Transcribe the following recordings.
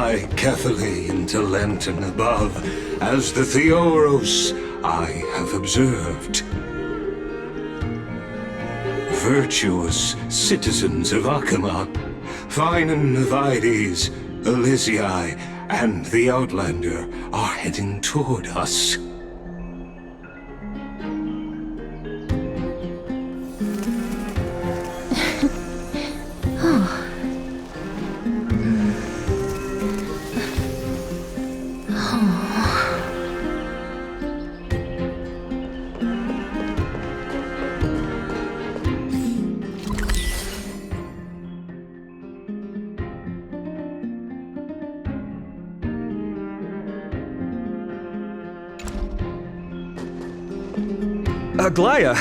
fly carefully into Lenten above, as the Theoros I have observed. Virtuous citizens of Akama, Finan of Ides, Elysiae, and the Outlander are heading toward us. Aglaya,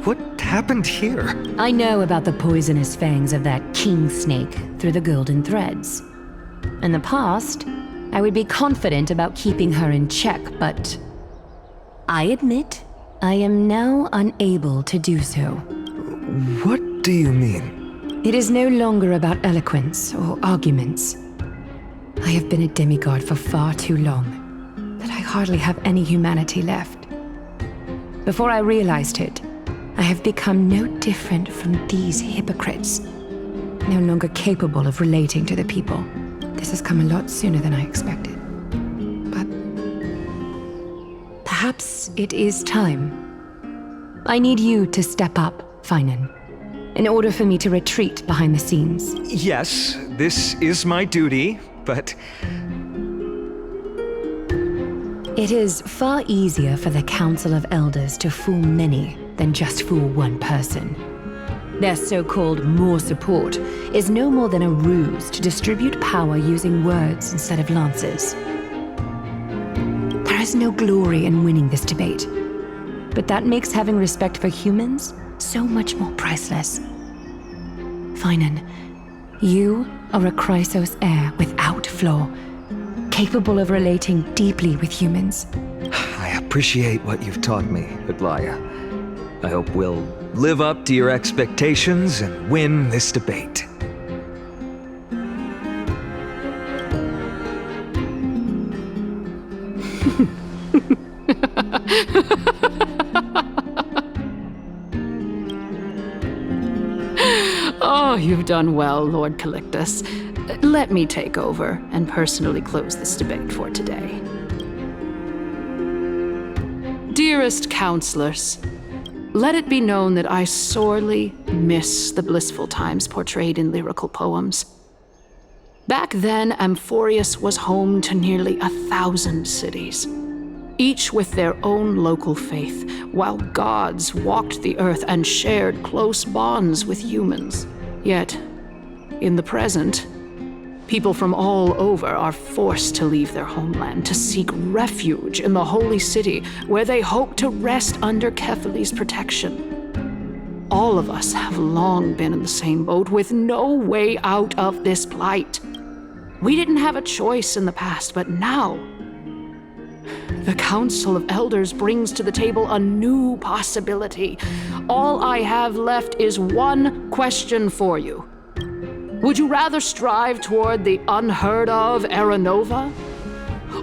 what happened here? I know about the poisonous fangs of that king snake through the golden threads. In the past, I would be confident about keeping her in check, but I admit I am now unable to do so. What do you mean? It is no longer about eloquence or arguments. I have been a demigod for far too long that I hardly have any humanity left. Before I realized it, I have become no different from these hypocrites, no longer capable of relating to the people. This has come a lot sooner than I expected. But perhaps it is time. I need you to step up, Finan, in order for me to retreat behind the scenes. Yes, this is my duty, but... It is far easier for the Council of Elders to fool many than just fool one person. Their so-called more support is no more than a ruse to distribute power using words instead of lances. There is no glory in winning this debate, but that makes having respect for humans so much more priceless. Finan, you are a Chrysos heir without flaw, capable of relating deeply with humans. I appreciate what you've taught me, Aglaya. I hope we'll live up to your expectations and win this debate. Oh, you've done well, Lord Calictus. Let me take over and personally close this debate for today. Dearest counselors, let it be known that I sorely miss the blissful times portrayed in lyrical poems. Back then, Amphoreus was home to nearly 1,000 cities, each with their own local faith, while gods walked the earth and shared close bonds with humans. Yet, in the present, people from all over are forced to leave their homeland to seek refuge in the holy city, where they hope to rest under Kefali's protection. All of us have long been in the same boat, with no way out of this plight. We didn't have a choice in the past, but now, the Council of Elders brings to the table a new possibility. All I have left is one question for you. Would you rather strive toward the unheard of Era Nova,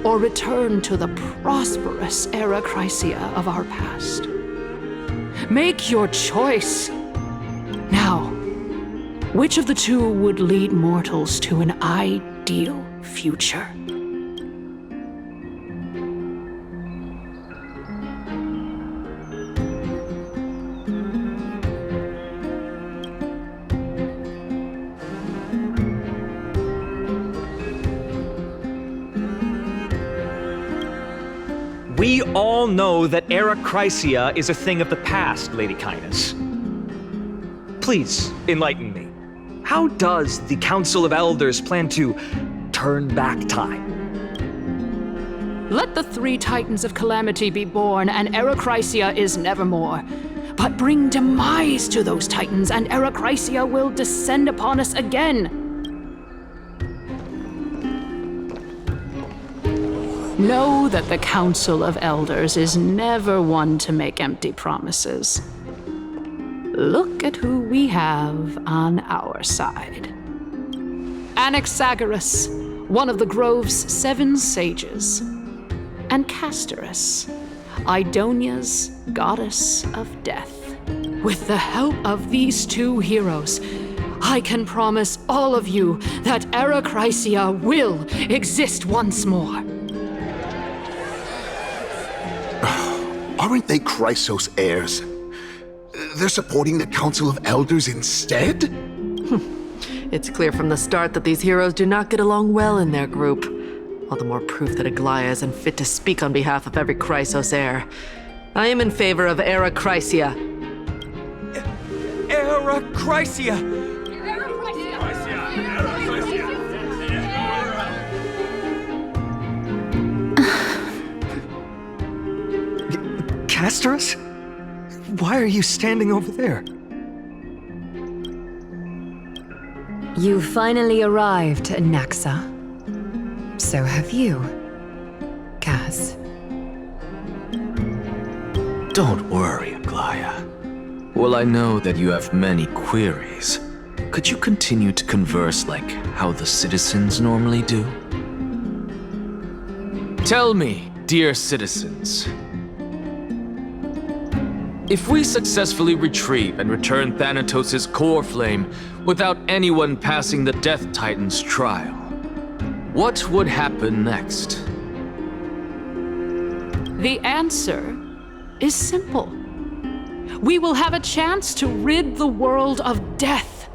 or return to the prosperous Era Chrysia of our past? Make your choice. Now, which of the two would lead mortals to an ideal future? We all know that Era Chrysia is a thing of the past, Lady Kainas. Please, enlighten me. How does the Council of Elders plan to turn back time? Let the three Titans of Calamity be born, and Era Chrysia is nevermore. But bring demise to those Titans, and Era Chrysia will descend upon us again. Know that the Council of Elders is never one to make empty promises. Look at who we have on our side. Anaxagoras, one of the grove's 7 sages, and Castorus, Idonia's goddess of death. With the help of these 2 heroes, I can promise all of you that Era Chrysia will exist once more. Aren't they Chrysos heirs? They're supporting the Council of Elders instead? It's clear from the start that these heroes do not get along well in their group. All the more proof that Aglaia is unfit to speak on behalf of every Chrysos heir. I am in favor of Era Chrysia. Era Chrysia! Castorus? Why are you standing over there? You finally arrived, Naxa. So have you, Kaz. Don't worry, Aglaia. Well, I know that you have many queries. Could you continue to converse like how the citizens normally do? Tell me, dear citizens, if we successfully retrieve and return Thanatos' core flame without anyone passing the Death Titan's trial, what would happen next? The answer is simple. We will have a chance to rid the world of death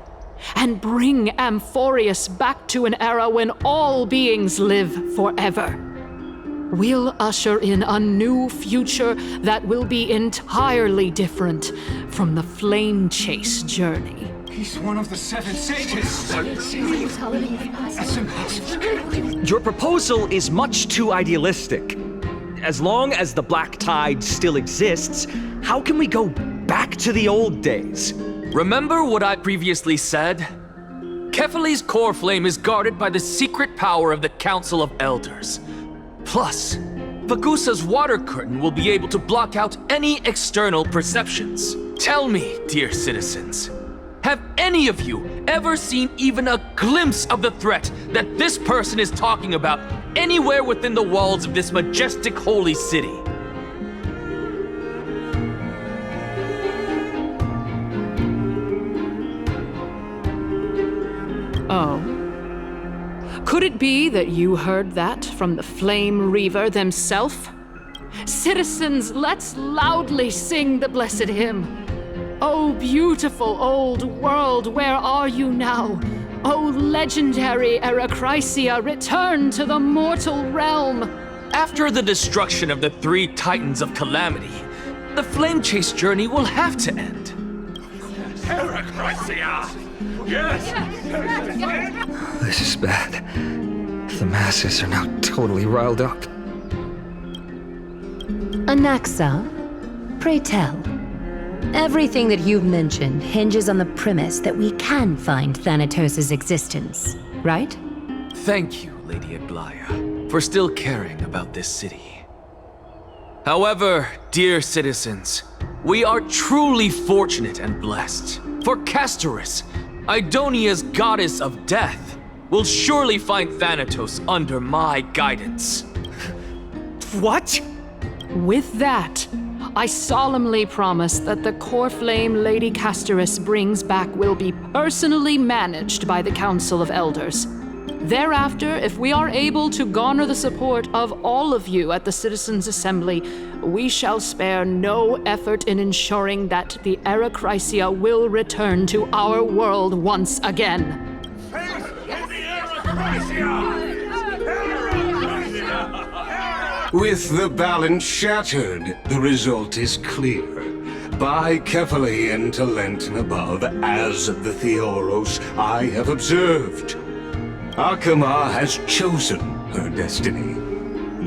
and bring Amphoreus back to an era when all beings live forever. We'll usher in a new future that will be entirely different from the flame chase journey. He's one of the 7 sages. That's impossible. Your proposal is much too idealistic. As long as the Black Tide still exists, how can we go back to the old days? Remember what I previously said? Kefali's core flame is guarded by the secret power of the Council of Elders. Plus, Vagusa's water curtain will be able to block out any external perceptions. Tell me, dear citizens, have any of you ever seen even a glimpse of the threat that this person is talking about anywhere within the walls of this majestic holy city? Oh. Could it be that you heard that from the Flame Reaver themselves? Citizens, let's loudly sing the blessed hymn. Oh, beautiful old world, where are you now? Oh, legendary Era Chrysia, return to the mortal realm. After the destruction of the 3 Titans of Calamity, the flame chase journey will have to end. Era Chrysia! Yes! This is bad. The masses are now totally riled up. Anaxa, pray tell. Everything that you've mentioned hinges on the premise that we can find Thanatos' existence, right? Thank you, Lady Aglaia, for still caring about this city. However, dear citizens, we are truly fortunate and blessed. For Castorus, Idonia's goddess of death, will surely find Thanatos under my guidance. What? With that, I solemnly promise that the core flame Lady Castorus brings back will be personally managed by the Council of Elders. Thereafter, if we are able to garner the support of all of you at the Citizens' Assembly, we shall spare no effort in ensuring that the Era Chrysia will return to our world once again. With the balance shattered, the result is clear. By carefully into Lenten above, as the Theoros I have observed, Akama has chosen her destiny.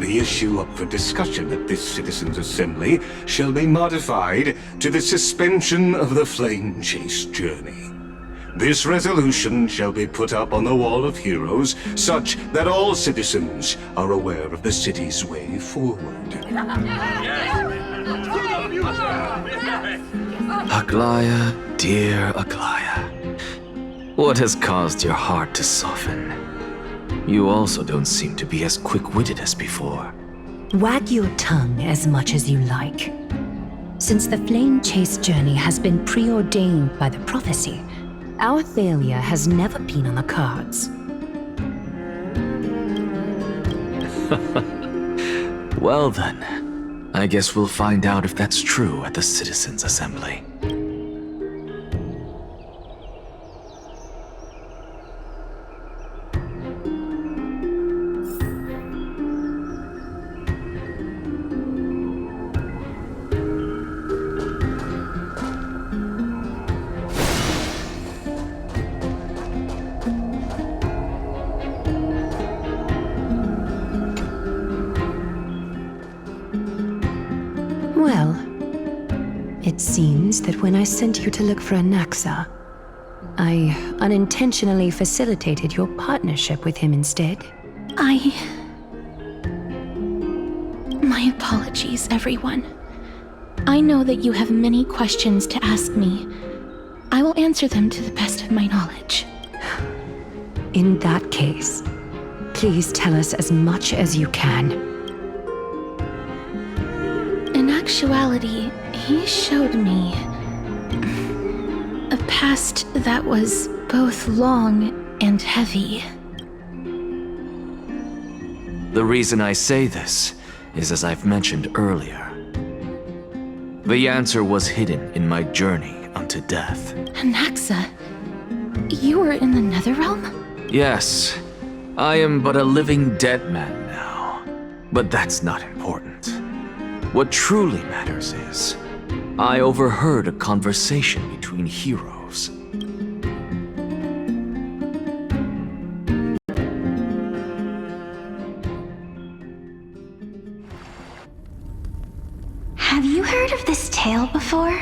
The issue up for discussion at this Citizens' Assembly shall be modified to the suspension of the flame chase journey. This resolution shall be put up on the Wall of Heroes, such that all citizens are aware of the city's way forward. Aglaia, dear Aglaia, what has caused your heart to soften? You also don't seem to be as quick-witted as before. Wag your tongue as much as you like. Since the flame chase journey has been preordained by the prophecy, our failure has never been on the cards. Well then, I guess we'll find out if that's true at the Citizens' Assembly. Well, it seems that when I sent you to look for Anaxa, I unintentionally facilitated your partnership with him instead. My apologies, everyone. I know that you have many questions to ask me. I will answer them to the best of my knowledge. In that case, please tell us as much as you can. In actuality, he showed me a past that was both long and heavy. The reason I say this is as I've mentioned earlier. The answer was hidden in my journey unto death. Anaxa, you were in the Netherrealm? Yes, I am but a living dead man now. But that's not important. What truly matters is, I overheard a conversation between heroes. Have you heard of this tale before?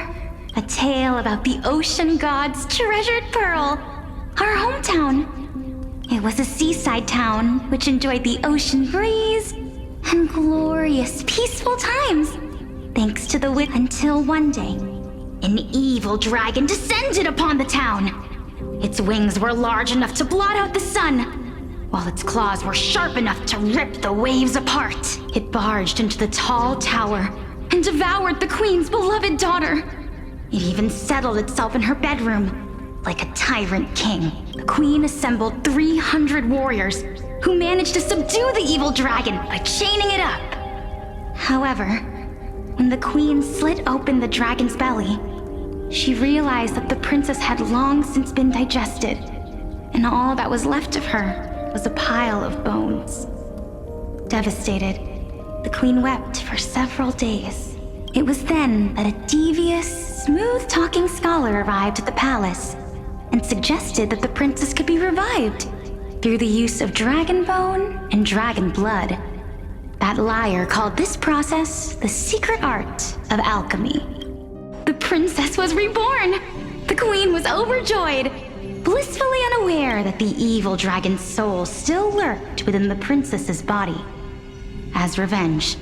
A tale about the ocean god's treasured pearl, our hometown. It was a seaside town which enjoyed the ocean breeze and glorious, peaceful times, thanks to the wit until one day, an evil dragon descended upon the town. Its wings were large enough to blot out the sun, while its claws were sharp enough to rip the waves apart. It barged into the tall tower and devoured the queen's beloved daughter. It even settled itself in her bedroom, like a tyrant king. The queen assembled 300 warriors who managed to subdue the evil dragon by chaining it up. However, when the queen slit open the dragon's belly, she realized that the princess had long since been digested, and all that was left of her was a pile of bones. Devastated, the queen wept for several days. It was then that a devious, smooth-talking scholar arrived at the palace and suggested that the princess could be revived through the use of dragon bone and dragon blood. That liar called this process the secret art of alchemy. The princess was reborn! The queen was overjoyed, blissfully unaware that the evil dragon's soul still lurked within the princess's body. As revenge,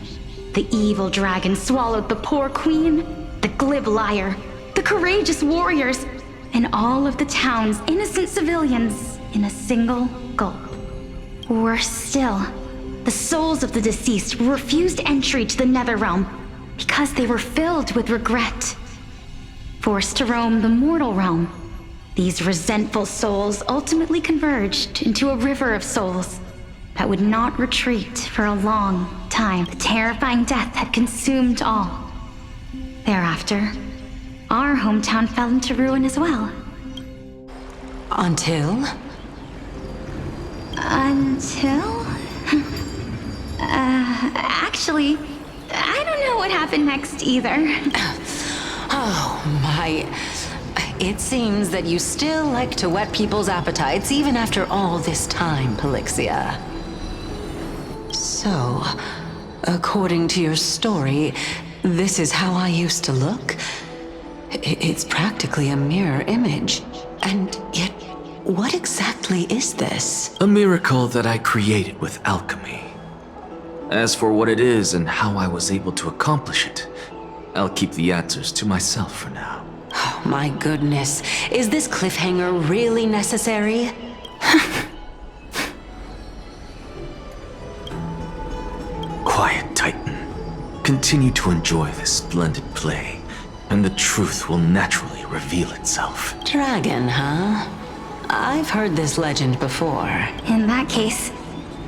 the evil dragon swallowed the poor queen, the glib liar, the courageous warriors, and all of the town's innocent civilians in a single gulp. Worse still, the souls of the deceased were refused entry to the Netherrealm because they were filled with regret. Forced to roam the mortal realm, these resentful souls ultimately converged into a river of souls that would not retreat for a long time. The terrifying death had consumed all. Thereafter, our hometown fell into ruin as well. Until? Actually, I don't know what happened next either. Oh my. It seems that you still like to whet people's appetites even after all this time, Pelixia. So, according to your story, this is how I used to look? It's practically a mirror image. And yet, what exactly is this? A miracle that I created with alchemy. As for what it is and how I was able to accomplish it, I'll keep the answers to myself for now. Oh my goodness. Is this cliffhanger really necessary? Continue to enjoy this splendid play, and the truth will naturally reveal itself. Dragon, huh? I've heard this legend before. In that case,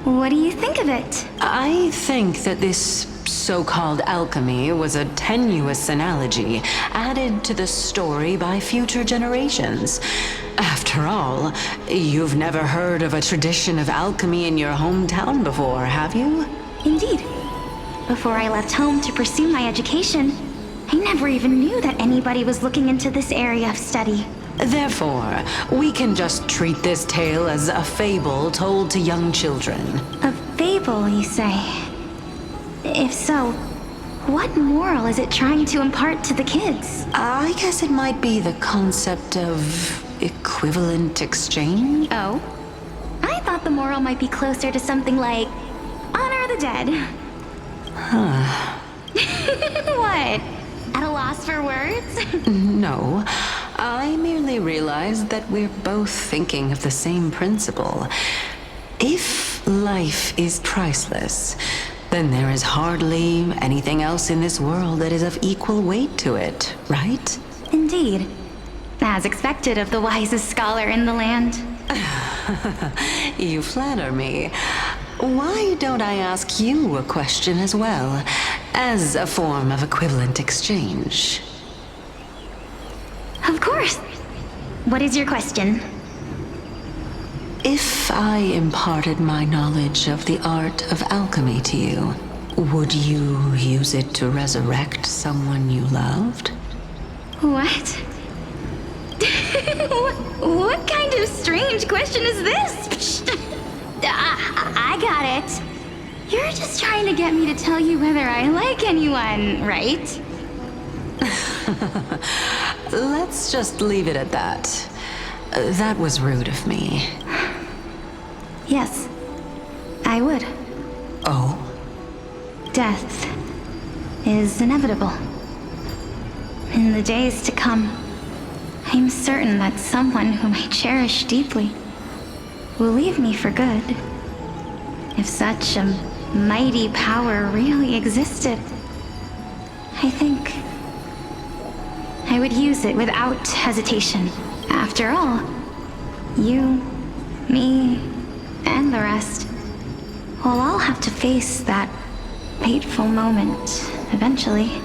what do you think of it? I think that this so-called alchemy was a tenuous analogy added to the story by future generations. After all, you've never heard of a tradition of alchemy in your hometown before, have you? Indeed. Before I left home to pursue my education, I never even knew that anybody was looking into this area of study. Therefore, we can just treat this tale as a fable told to young children. A fable, you say? If so, what moral is it trying to impart to the kids? I guess it might be the concept of equivalent exchange? Oh? I thought the moral might be closer to something like honor the dead. Huh. What? At a loss for words? No. I merely realized that we're both thinking of the same principle. If life is priceless, then there is hardly anything else in this world that is of equal weight to it, right? Indeed. As expected of the wisest scholar in the land. You flatter me. Why don't I ask you a question as well, as a form of equivalent exchange? Of course. What is your question? If I imparted my knowledge of the art of alchemy to you, would you use it to resurrect someone you loved? What? What kind of strange question is this? I got it. You're just trying to get me to tell you whether I like anyone, right? Let's just leave it at that. That was rude of me. Yes, I would. Oh? Death is inevitable. In the days to come, I'm certain that someone whom I cherish deeply will leave me for good. If such a mighty power really existed, I think I would use it without hesitation. After all, you, me, and the rest will all have to face that fateful moment eventually.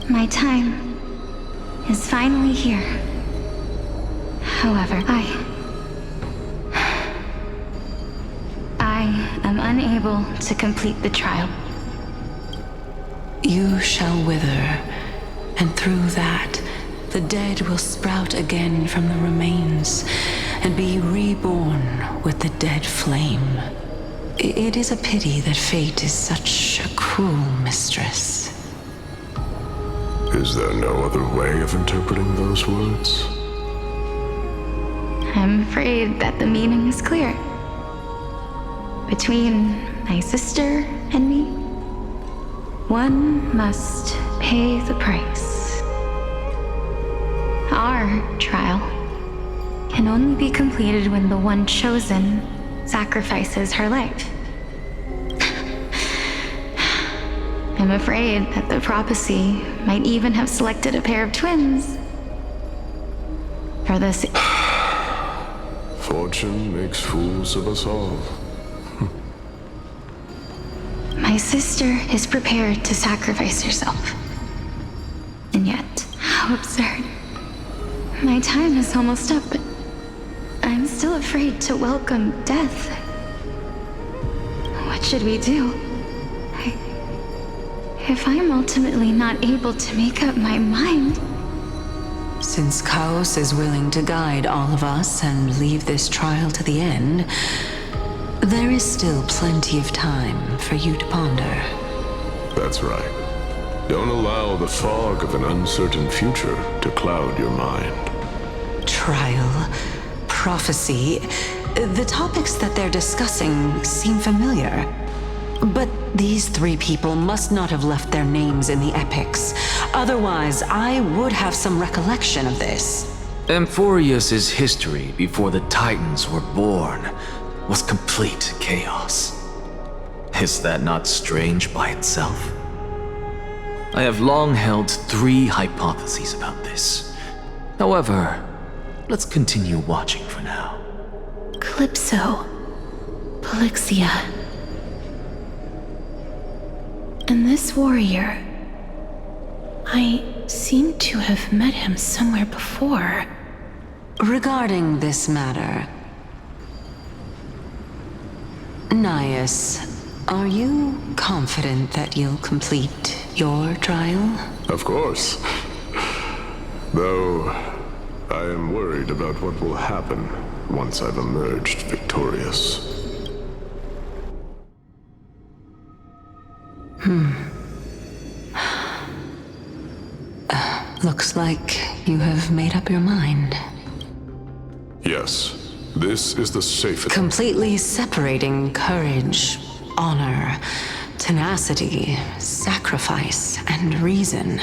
My time is finally here. However, I am unable to complete the trial. You shall wither, and through that, the dead will sprout again from the remains, and be reborn with the dead flame. It is a pity that fate is such a cruel mistress. Is there no other way of interpreting those words? I'm afraid that the meaning is clear. Between my sister and me, one must pay the price. Our trial can only be completed when the one chosen sacrifices her life. I'm afraid that the prophecy might even have selected a pair of twins. For this. Fortune makes fools of us all. My sister is prepared to sacrifice herself. And yet, how absurd. My time is almost up, but I'm still afraid to welcome death. What should we do? If I'm ultimately not able to make up my mind... Since Chaos is willing to guide all of us and leave this trial to the end, there is still plenty of time for you to ponder. That's right. Don't allow the fog of an uncertain future to cloud your mind. Trial, prophecy, the topics that they're discussing seem familiar. But these three people must not have left their names in the epics. Otherwise, I would have some recollection of this. Amphoreus' history before the Titans were born was complete chaos. Is that not strange by itself? I have long held 3 hypotheses about this. However, let's continue watching for now. Calypso. Polixia. And this warrior... I seem to have met him somewhere before. Regarding this matter... Nias, are you confident that you'll complete your trial? Of course. Though, I am worried about what will happen once I've emerged victorious. Looks like you have made up your mind. Yes, this is the safest... Completely separating courage, honor, tenacity, sacrifice, and reason.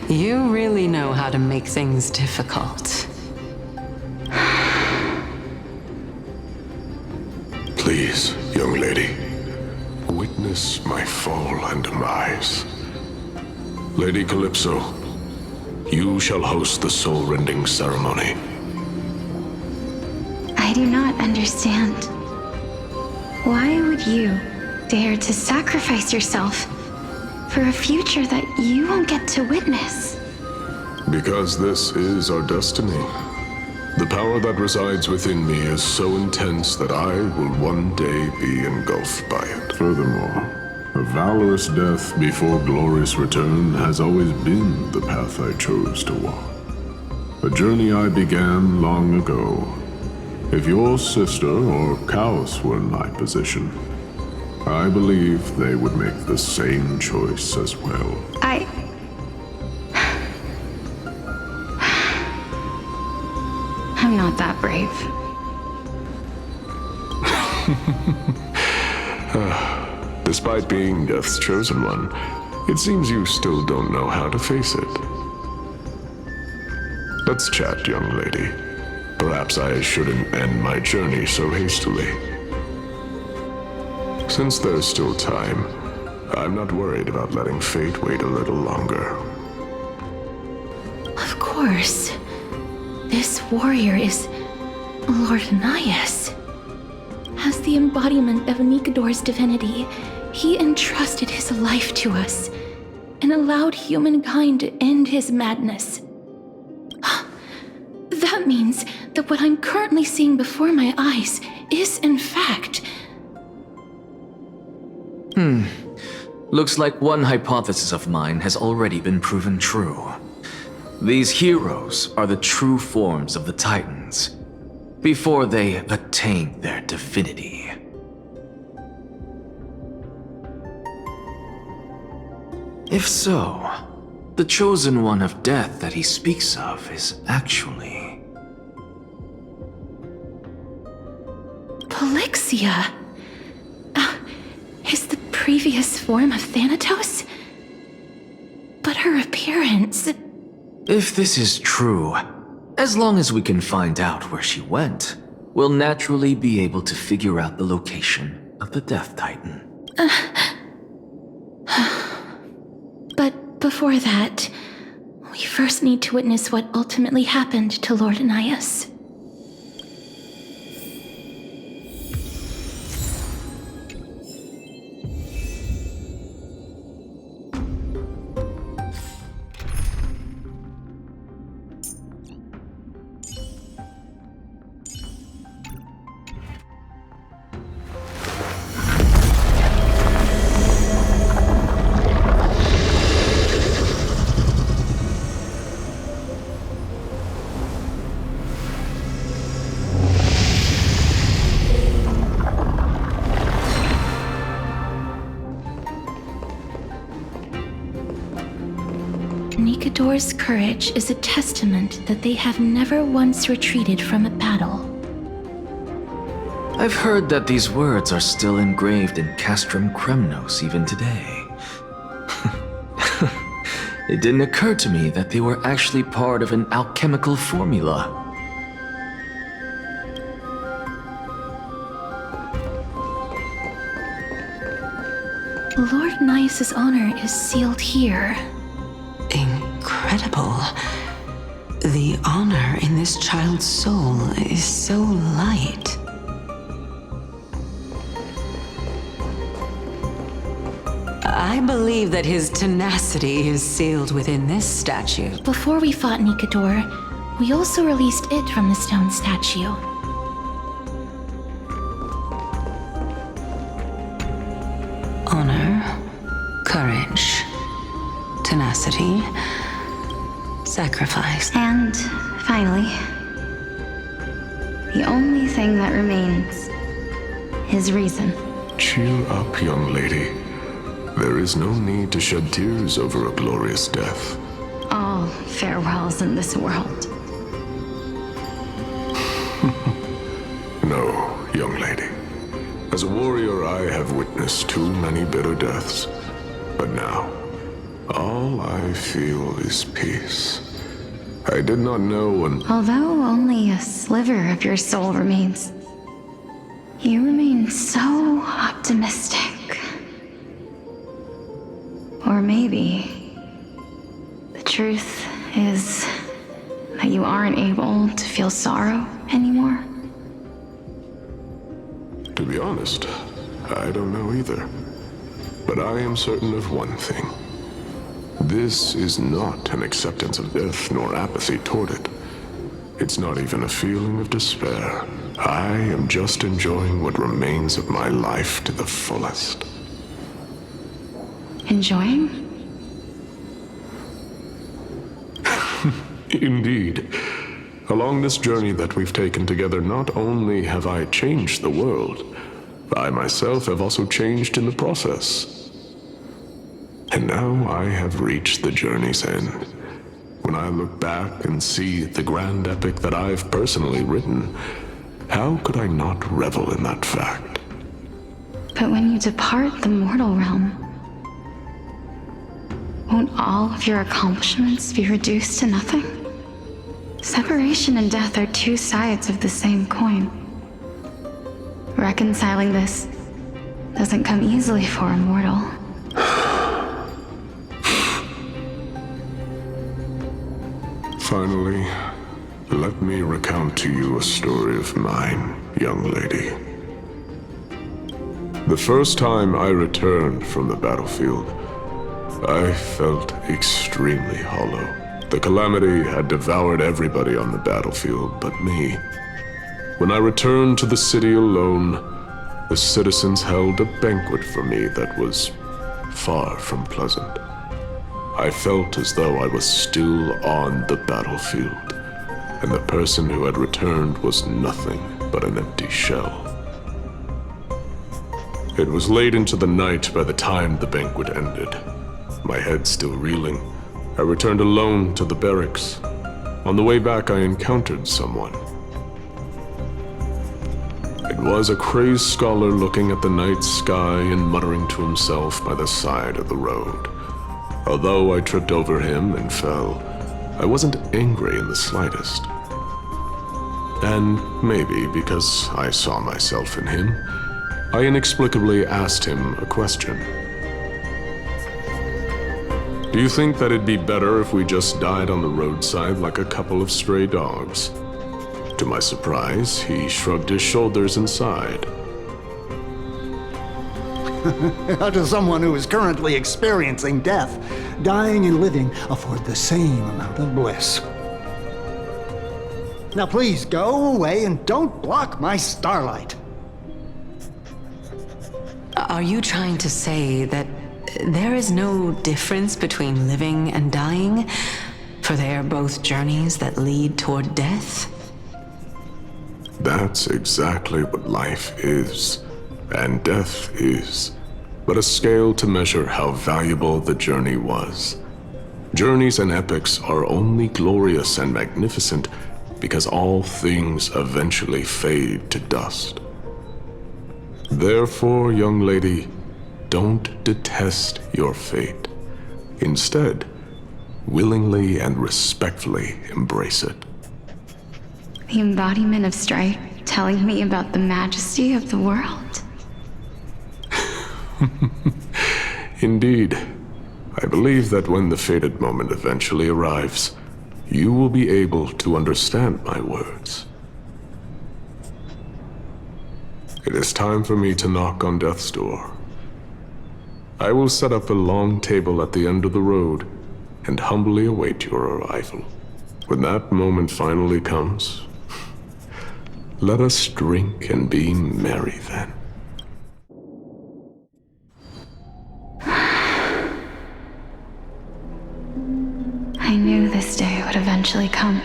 You really know how to make things difficult. Please, young lady, witness my fall and demise. Lady Calypso, you shall host the soul-rending ceremony. I do not understand. Why would you dare to sacrifice yourself for a future that you won't get to witness? Because this is our destiny. The power that resides within me is so intense that I will one day be engulfed by it. Furthermore, a valorous death before glorious return has always been the path I chose to walk. A journey I began long ago. If your sister or Chaos were in my position, I believe they would make the same choice as well. I'm not that brave. Despite being Death's chosen one, it seems you still don't know how to face it. Let's chat, young lady. Perhaps I shouldn't end my journey so hastily. Since there's still time, I'm not worried about letting fate wait a little longer. Of course. This warrior is Lord Nias. As the embodiment of Nikador's divinity, he entrusted his life to us and allowed humankind to end his madness. That means that what I'm currently seeing before my eyes is, in fact... Looks like one hypothesis of mine has already been proven true. These heroes are the true forms of the Titans, before they attain their divinity. If so, the chosen one of death that he speaks of is actually... Polixia! Is the previous form of Thanatos? But her appearance... If this is true, as long as we can find out where she went, we'll naturally be able to figure out the location of the Death Titan. But before that, we first need to witness what ultimately happened to Lord Nias. Nikador's courage is a testament that they have never once retreated from a battle. I've heard that these words are still engraved in Castrum Kremnos even today. It didn't occur to me that they were actually part of an alchemical formula. Lord Nias's honor is sealed here. Incredible. The honor in this child's soul is so light. I believe that his tenacity is sealed within this statue. Before we fought Nikador, we also released it from the stone statue. Honor, courage, tenacity, sacrifice. And finally, the only thing that remains is reason. Cheer up, young lady. There is no need to shed tears over a glorious death. All farewells in this world. No, young lady. As a warrior, I have witnessed too many bitter deaths. But now, all I feel is peace. I did not know Although only a sliver of your soul remains, you remain so optimistic. Or maybe the truth is that you aren't able to feel sorrow anymore. To be honest, I don't know either. But I am certain of one thing. This is not an acceptance of death nor apathy toward it. It's not even a feeling of despair. I am just enjoying what remains of my life to the fullest. Enjoying? Indeed. Along this journey that we've taken together, not only have I changed the world, I myself have also changed in the process. And now I have reached the journey's end. When I look back and see the grand epic that I've personally written, how could I not revel in that fact? But when you depart the mortal realm, won't all of your accomplishments be reduced to nothing? Separation and death are two sides of the same coin. Reconciling this doesn't come easily for a mortal. Finally, let me recount to you a story of mine, young lady. The first time I returned from the battlefield, I felt extremely hollow. The calamity had devoured everybody on the battlefield but me. When I returned to the city alone, the citizens held a banquet for me that was far from pleasant. I felt as though I was still on the battlefield, and the person who had returned was nothing but an empty shell. It was late into the night by the time the banquet ended. My head still reeling, I returned alone to the barracks. On the way back, I encountered someone. It was a crazed scholar looking at the night sky and muttering to himself by the side of the road. Although I tripped over him and fell, I wasn't angry in the slightest. And maybe because I saw myself in him, I inexplicably asked him a question. Do you think that it'd be better if we just died on the roadside like a couple of stray dogs? To my surprise, he shrugged his shoulders and sighed. To someone who is currently experiencing death, dying and living afford the same amount of bliss. Now please go away and don't block my starlight. Are you trying to say that there is no difference between living and dying? For they are both journeys that lead toward death? That's exactly what life is, and death is, but a scale to measure how valuable the journey was. Journeys and epics are only glorious and magnificent because all things eventually fade to dust. Therefore, young lady, don't detest your fate. Instead, willingly and respectfully embrace it. The embodiment of strife telling me about the majesty of the world. Indeed. I believe that when the fated moment eventually arrives, you will be able to understand my words. It is time for me to knock on death's door. I will set up a long table at the end of the road and humbly await your arrival. When that moment finally comes, let us drink and be merry then. I knew this day would eventually come.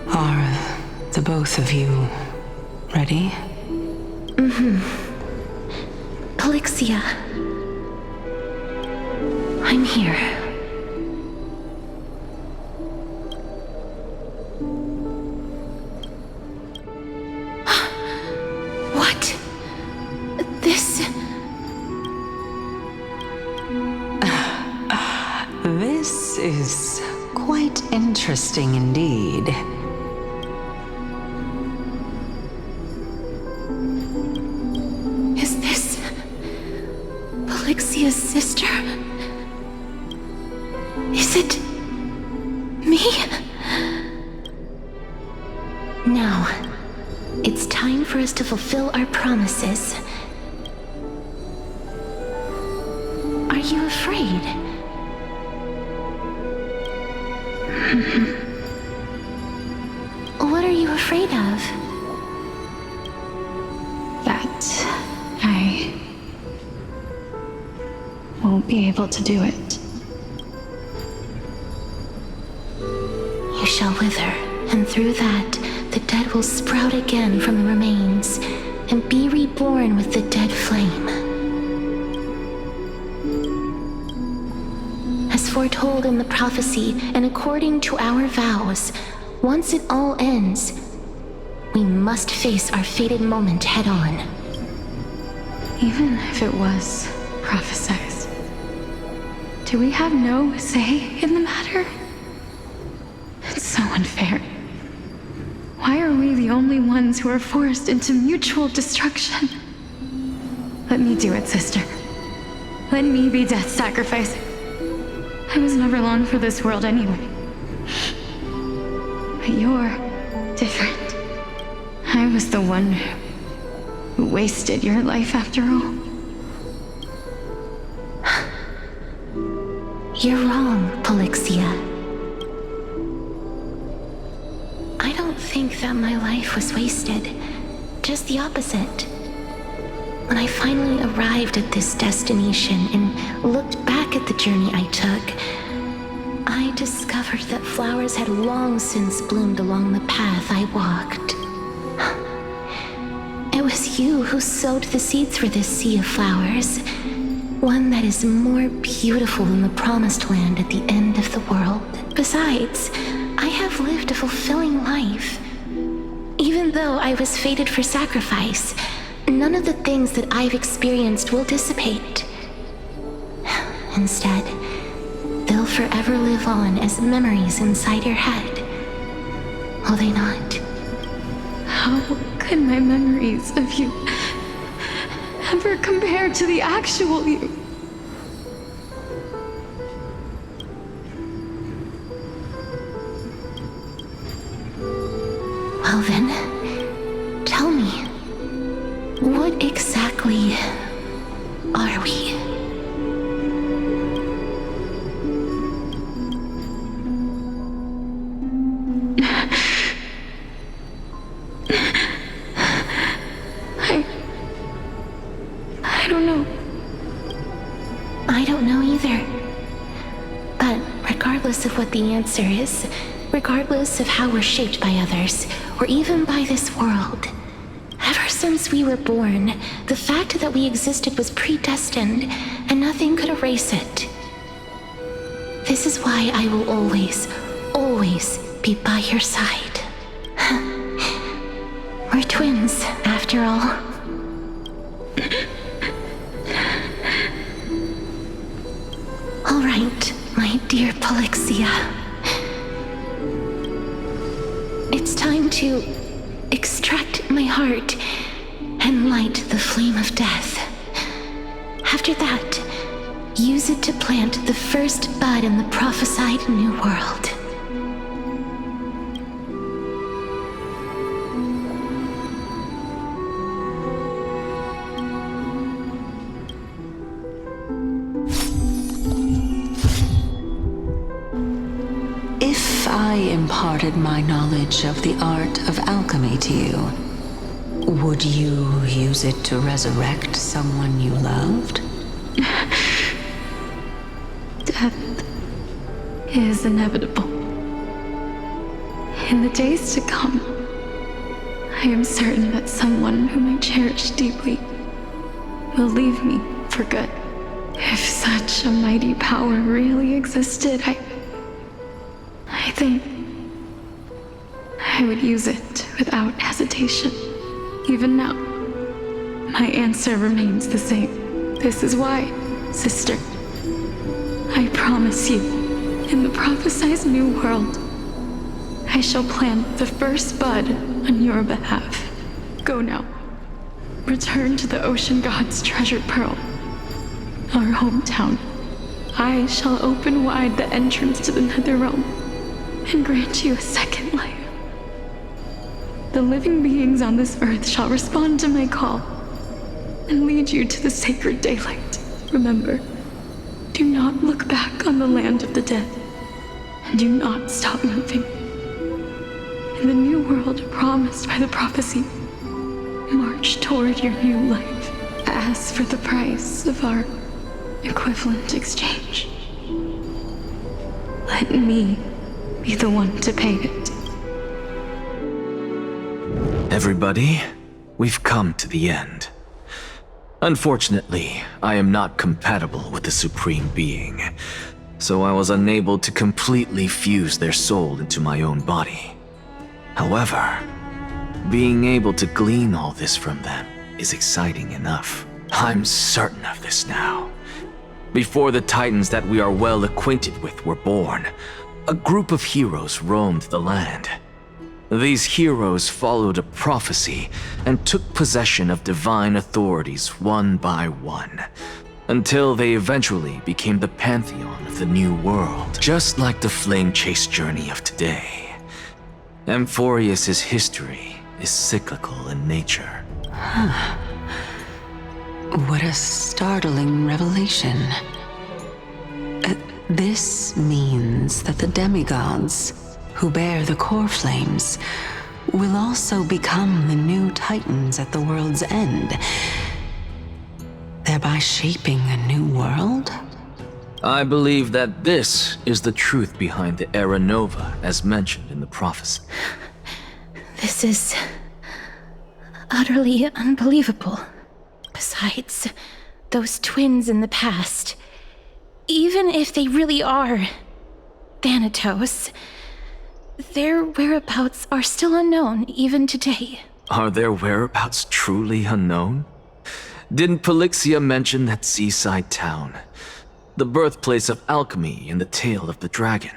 Are the both of you ready? Polixia. I'm here. What? This... This is quite interesting indeed. Is this... Polixia's sister? Is it... me? Now, it's time for us to fulfill our promises. Are you afraid? What are you afraid of? That I won't be able to do it. You shall wither, and through that, the dead will sprout again from the remains, and be reborn with the dead flame. As foretold in the prophecy, and according to our vows, once it all ends, we must face our fated moment head-on. Even if it was prophesied, do we have no say in the matter? It's so unfair. Why are we the only ones who are forced into mutual destruction? Let me do it, sister. Let me be death's sacrifice. I was never long for this world anyway. But you're different. I was the one who wasted your life after all. You're wrong, Polixia. I don't think that my life was wasted. Just the opposite. When I finally arrived at this destination and looked back at the journey I took, I discovered that flowers had long since bloomed along the path I walked. It was you who sowed the seeds for this sea of flowers, one that is more beautiful than the promised land at the end of the world. Besides, I have lived a fulfilling life. Even though I was fated for sacrifice, none of the things that I've experienced will dissipate. Instead, they'll forever live on as memories inside your head. Will they not? How could my memories of you ever compare to the actual you? Well then, tell me, what exactly are we? I don't know. I don't know either. But regardless of what the answer is, regardless of how we're shaped by others, or even by this world, ever since we were born, the fact that we existed was predestined, and nothing could erase it. This is why I will always, always be by your side. We're twins, after all. All right, my dear Polixia. It's time to extract my heart and light the flame of death. After that, use it to plant the first bud in the prophesied new world. If I imparted my knowledge of the art of alchemy to you, would you use it to resurrect someone you loved? Death is inevitable. In the days to come, I am certain that someone whom I cherish deeply will leave me for good. If such a mighty power really existed, I think I would use it without hesitation. Even now, my answer remains the same. This is why, sister, I promise you, in the prophesied new world, I shall plant the first bud on your behalf. Go now. Return to the ocean god's treasured pearl, our hometown. I shall open wide the entrance to the nether realm and grant you a second life. The living beings on this earth shall respond to my call and lead you to the sacred daylight. Remember, do not look back on the land of the dead, and do not stop moving. In the new world promised by the prophecy, march toward your new life. Ask for the price of our equivalent exchange. Let me be the one to pay it. Everybody, we've come to the end. Unfortunately, I am not compatible with the Supreme Being, so I was unable to completely fuse their soul into my own body. However, being able to glean all this from them is exciting enough. I'm certain of this now. Before the Titans that we are well acquainted with were born, a group of heroes roamed the land. These heroes followed a prophecy and took possession of divine authorities one by one, until they eventually became the pantheon of the new world, just like the flame chase journey of today. Amphoreus' history is cyclical in nature. What a startling revelation. This means that the demigods, who bear the core flames, will also become the new titans at the world's end, thereby shaping a new world? I believe that this is the truth behind the Era Nova as mentioned in the prophecy. This is utterly unbelievable. Besides, those twins in the past, even if they really are Thanatos, their whereabouts are still unknown even today. Are their whereabouts truly unknown? Didn't Polixia mention that seaside town, the birthplace of alchemy and the tale of the dragon?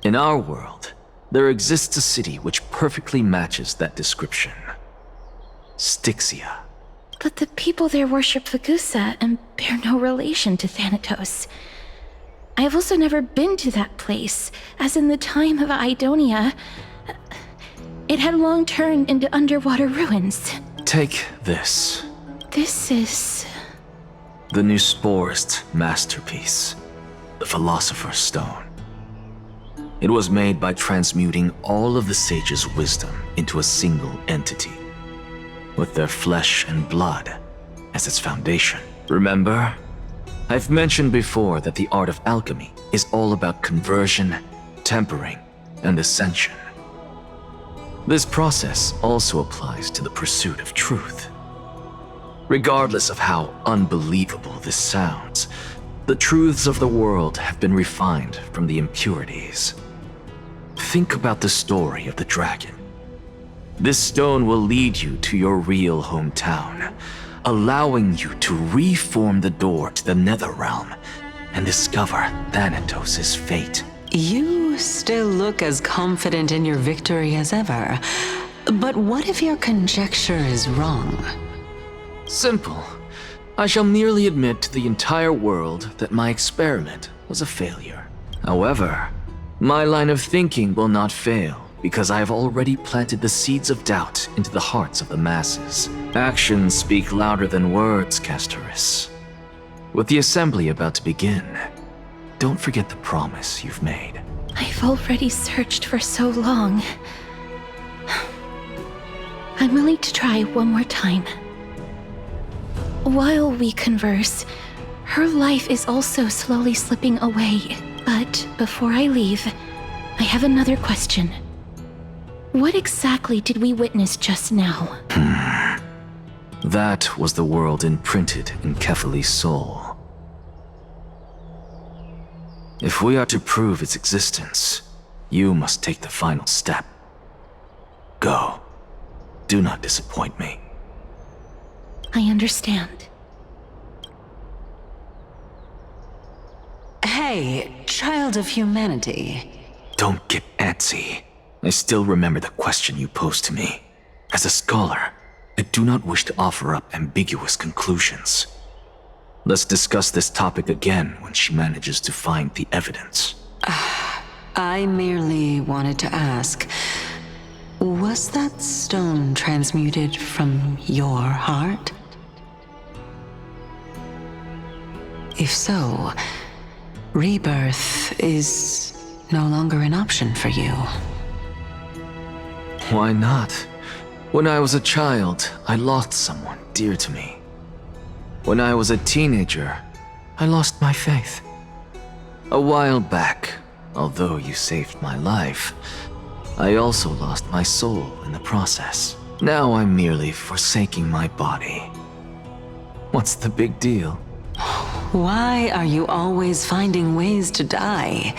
In our world, there exists a city which perfectly matches that description. Styxia. But the people there worship Vagusa and bear no relation to Thanatos. I have also never been to that place, as in the time of Idonia, it had long turned into underwater ruins. Take this. This is... the new Sporist masterpiece, the Philosopher's Stone. It was made by transmuting all of the sages' wisdom into a single entity, with their flesh and blood as its foundation. Remember? I've mentioned before that the art of alchemy is all about conversion, tempering, and ascension. This process also applies to the pursuit of truth. Regardless of how unbelievable this sounds, The truths of the world have been refined from the impurities. Think about the story of the dragon. This stone will lead you to your real hometown, allowing you to reform the door to the nether realm and discover Thanatos' fate. You still look as confident in your victory as ever. But what if your conjecture is wrong? Simple. I shall merely admit to the entire world that my experiment was a failure. However, my line of thinking will not fail because I have already planted the seeds of doubt into the hearts of the masses. Actions speak louder than words, Castorus. With the assembly about to begin, don't forget the promise you've made. I've already searched for so long. I'm willing to try one more time. While we converse, her life is also slowly slipping away. But before I leave, I have another question. What exactly did we witness just now? That was the world imprinted in Kefali's soul. If we are to prove its existence, you must take the final step. Go. Do not disappoint me. I understand. Hey, child of humanity. Don't get antsy. I still remember the question you posed to me. As a scholar, I do not wish to offer up ambiguous conclusions. Let's discuss this topic again when she manages to find the evidence. I merely wanted to ask, was that stone transmuted from your heart? If so, rebirth is no longer an option for you. Why not? When I was a child, I lost someone dear to me. When I was a teenager, I lost my faith. A while back, although you saved my life, I also lost my soul in the process. Now I'm merely forsaking my body. What's the big deal? Why are you always finding ways to die?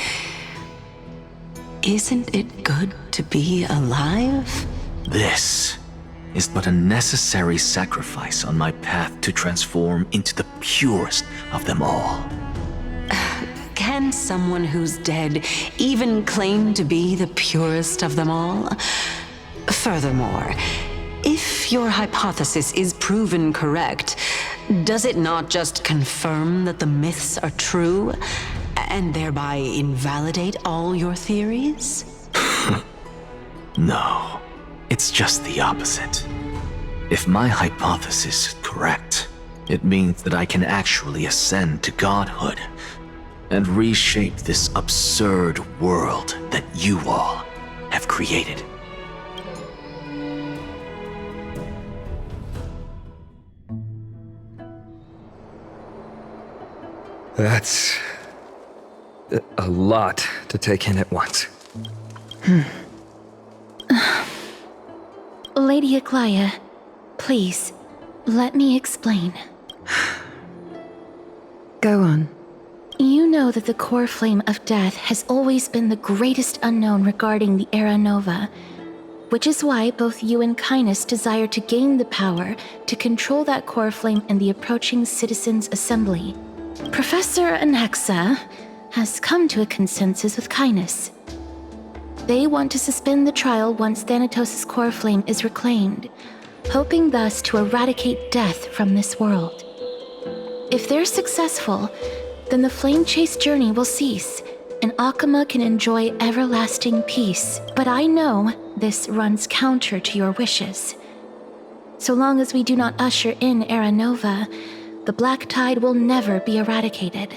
Isn't it good to be alive? This is but a necessary sacrifice on my path to transform into the purest of them all. Can someone who's dead even claim to be the purest of them all? Furthermore, if your hypothesis is proven correct, does it not just confirm that the myths are true, and thereby invalidate all your theories? No, it's just the opposite. If my hypothesis is correct, it means that I can actually ascend to godhood and reshape this absurd world that you all have created. That's a lot to take in at once. Lady Aglaia, please, let me explain. Go on. You know that the core flame of death has always been the greatest unknown regarding the Era Nova, which is why both you and Kindness desire to gain the power to control that core flame in the approaching Citizens' Assembly. Professor Anaxa has come to a consensus with Kindness. They want to suspend the trial once Thanatos' core flame is reclaimed, hoping thus to eradicate death from this world. If they're successful, then the flame chase journey will cease, and Akama can enjoy everlasting peace. But I know this runs counter to your wishes. So long as we do not usher in Era Nova, the Black Tide will never be eradicated.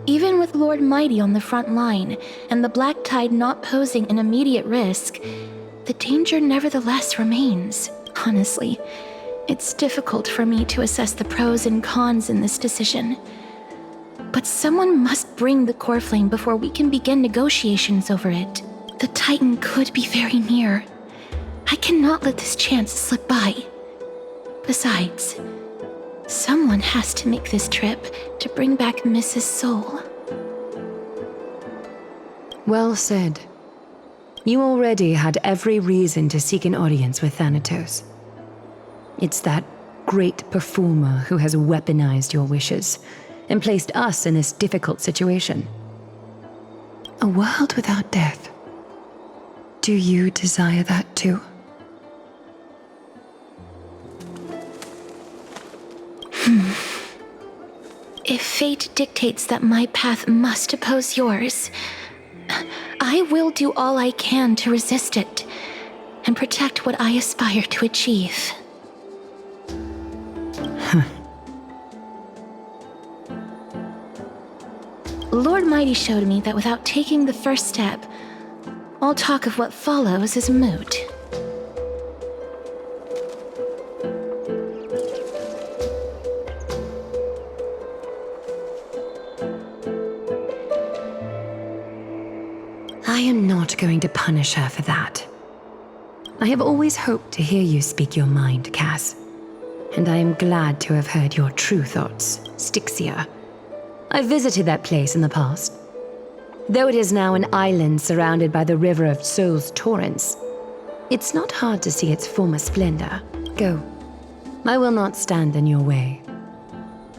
Even with Lord Mighty on the front line, and the Black Tide not posing an immediate risk, the danger nevertheless remains. Honestly, it's difficult for me to assess the pros and cons in this decision. But someone must bring the core flame before we can begin negotiations over it. The Titan could be very near. I cannot let this chance slip by. Besides, Someone has to make this trip to bring back Mrs. Soul. Well said. You already had every reason to seek an audience with Thanatos. It's that great performer who has weaponized your wishes and placed us in this difficult situation. A world without death. Do you desire that too? If fate dictates that my path must oppose yours, I will do all I can to resist it and protect what I aspire to achieve. Lord Mighty showed me that without taking the first step, all talk of what follows is moot. I am not going to punish her for that. I have always hoped to hear you speak your mind, Cass. And I am glad to have heard your true thoughts, Styxia. I visited that place in the past. Though it is now an island surrounded by the river of Soul's torrents, it's not hard to see its former splendor. Go. I will not stand in your way.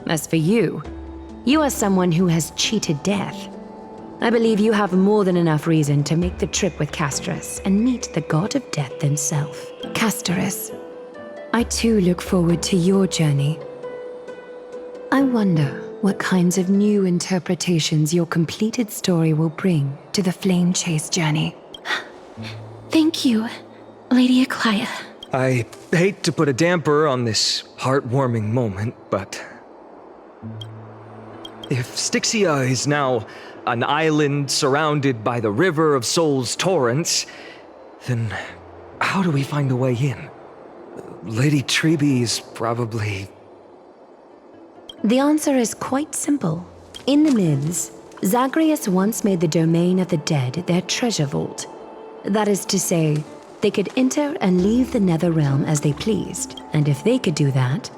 As for you, you are someone who has cheated death. I believe you have more than enough reason to make the trip with Casterus and meet the god of death himself. Casterus, I too look forward to your journey. I wonder what kinds of new interpretations your completed story will bring to the Flame Chase journey. Thank you, Lady Aklia. I hate to put a damper on this heartwarming moment, but if Styxia is now an island surrounded by the river of Soul's torrents, then how do we find a way in? Lady Treeby is probably... The answer is quite simple. In the myths, Zagreus once made the domain of the dead their treasure vault. That is to say, they could enter and leave the nether realm as they pleased, and if they could do that,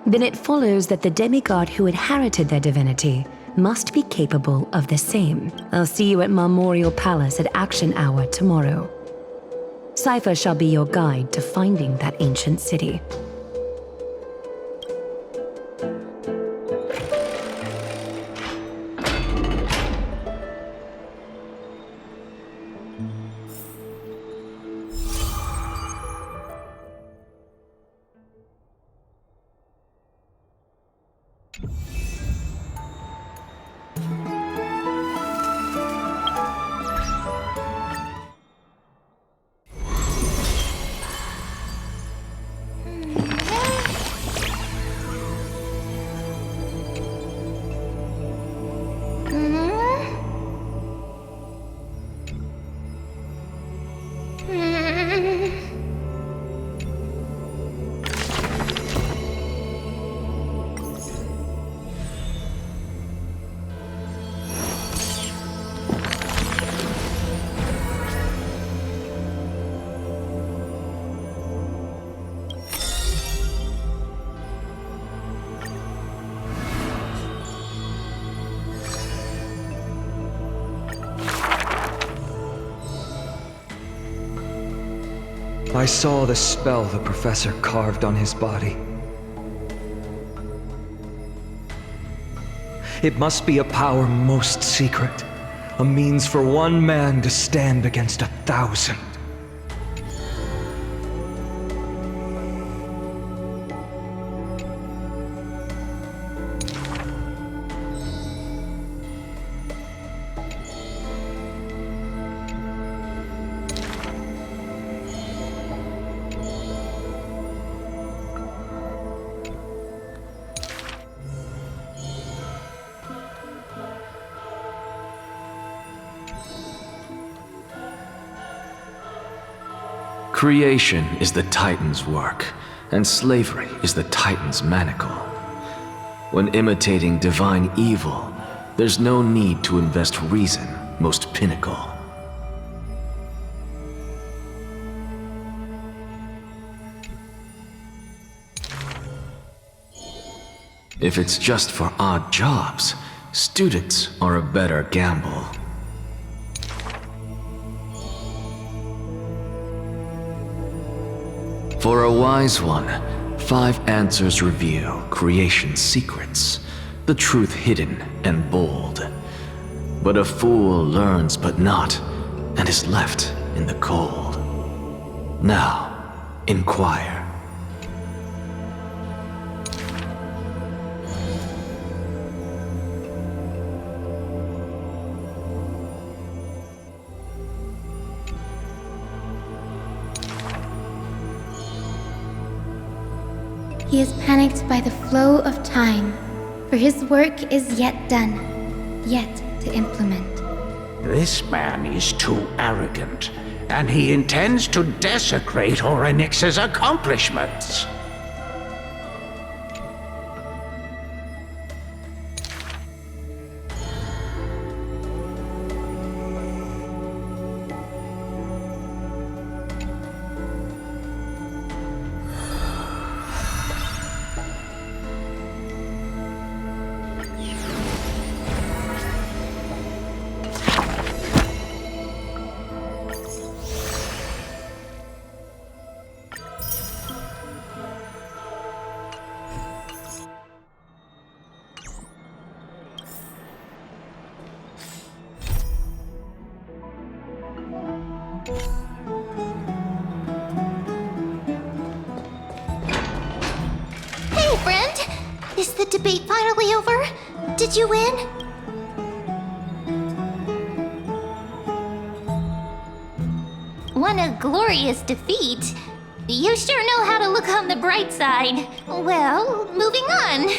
then it follows that the demigod who inherited their divinity must be capable of the same. I'll see you at Marmorial Palace at Action Hour tomorrow. Cypher shall be your guide to finding that ancient city. I saw the spell the professor carved on his body. It must be a power most secret, a means for one man to stand against 1,000. Creation is the Titan's work, and slavery is the Titan's manacle. When imitating divine evil, there's no need to invest reason, most pinnacle. If it's just for odd jobs, students are a better gamble. For a wise one, 5 answers reveal creation's secrets, the truth hidden and bold. But a fool learns but not, and is left in the cold. Now, inquire. He is panicked by the flow of time, for his work is yet done, yet to implement. This man is too arrogant, and he intends to desecrate Orynyx's accomplishments. Hey, friend! Is the debate finally over? Did you win? What a glorious defeat. You sure know how to look on the bright side. Well, moving on.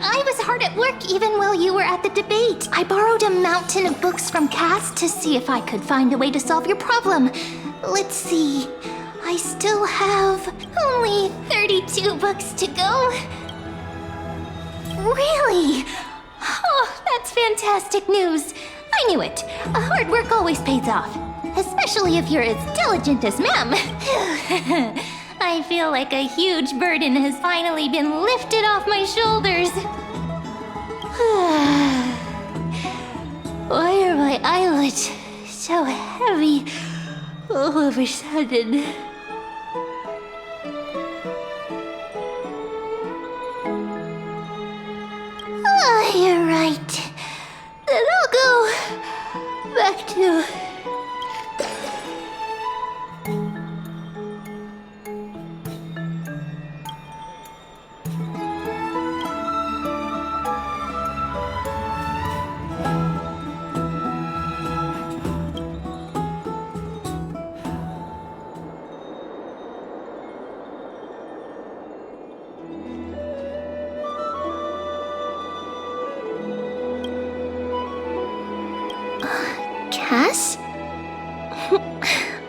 I was hard at work even while you were at the debate. I borrowed a mountain of books from Cass to see if I could find a way to solve your problem. Let's see. I still have only 32 books to go. Really? Oh, that's fantastic news. I knew it. Hard work always pays off. Especially if you're as diligent as ma'am. I feel like a huge burden has finally been lifted off my shoulders. Why are my eyelids so heavy all of a sudden? You're right. Then I'll go back to... Cass?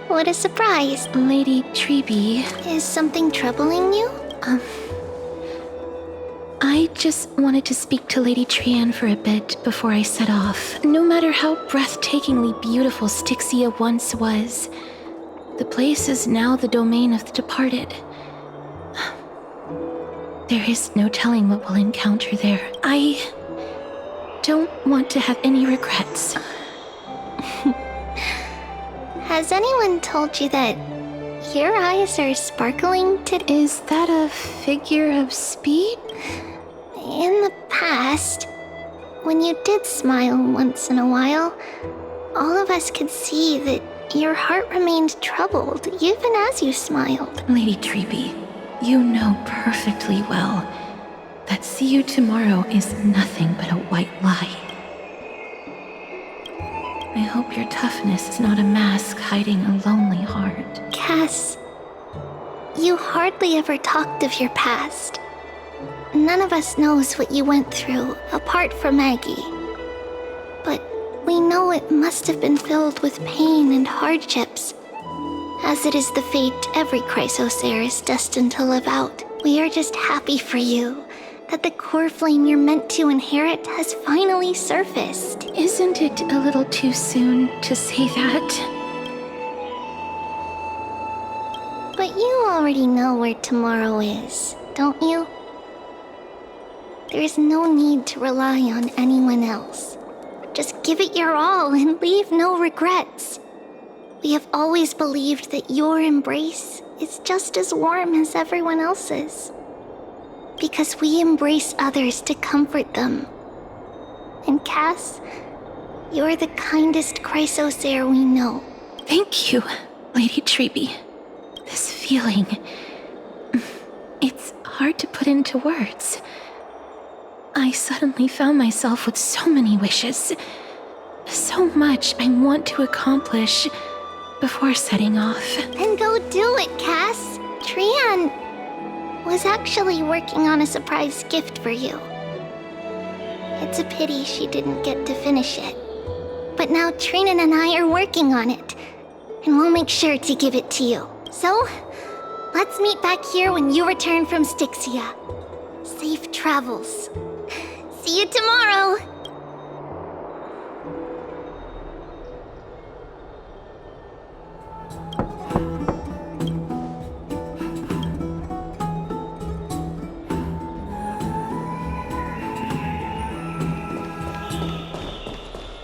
What a surprise. Lady Treeby. Is something troubling you? I just wanted to speak to Lady Trian for a bit before I set off. No matter how breathtakingly beautiful Styxia once was, the place is now the domain of the departed. There is no telling what we'll encounter there. I don't want to have any regrets. Has anyone told you that your eyes are sparkling today? Is that a figure of speech? In the past, when you did smile once in a while, all of us could see that your heart remained troubled even as you smiled. Lady Treeby, you know perfectly well that see you tomorrow is nothing but a white lie. I hope your toughness is not a mask hiding a lonely heart. Cass, you hardly ever talked of your past. None of us knows what you went through, apart from Maggie. But we know it must have been filled with pain and hardships, as it is the fate every Chrysosaur is destined to live out. We are just happy for you that the core flame you're meant to inherit has finally surfaced. Isn't it a little too soon to say that? But you already know where tomorrow is, don't you? There is no need to rely on anyone else. Just give it your all and leave no regrets. We have always believed that your embrace is just as warm as everyone else's. Because we embrace others to comfort them. And Cass, you're the kindest Chrysosaur we know. Thank you, Lady Treeby. This feeling... it's hard to put into words. I suddenly found myself with so many wishes. So much I want to accomplish before setting off. Then go do it, Cass. Trian was actually working on a surprise gift for you. It's a pity she didn't get to finish it. But now Trinan and I are working on it, and we'll make sure to give it to you. So, let's meet back here when you return from Styxia. Safe travels. See you tomorrow!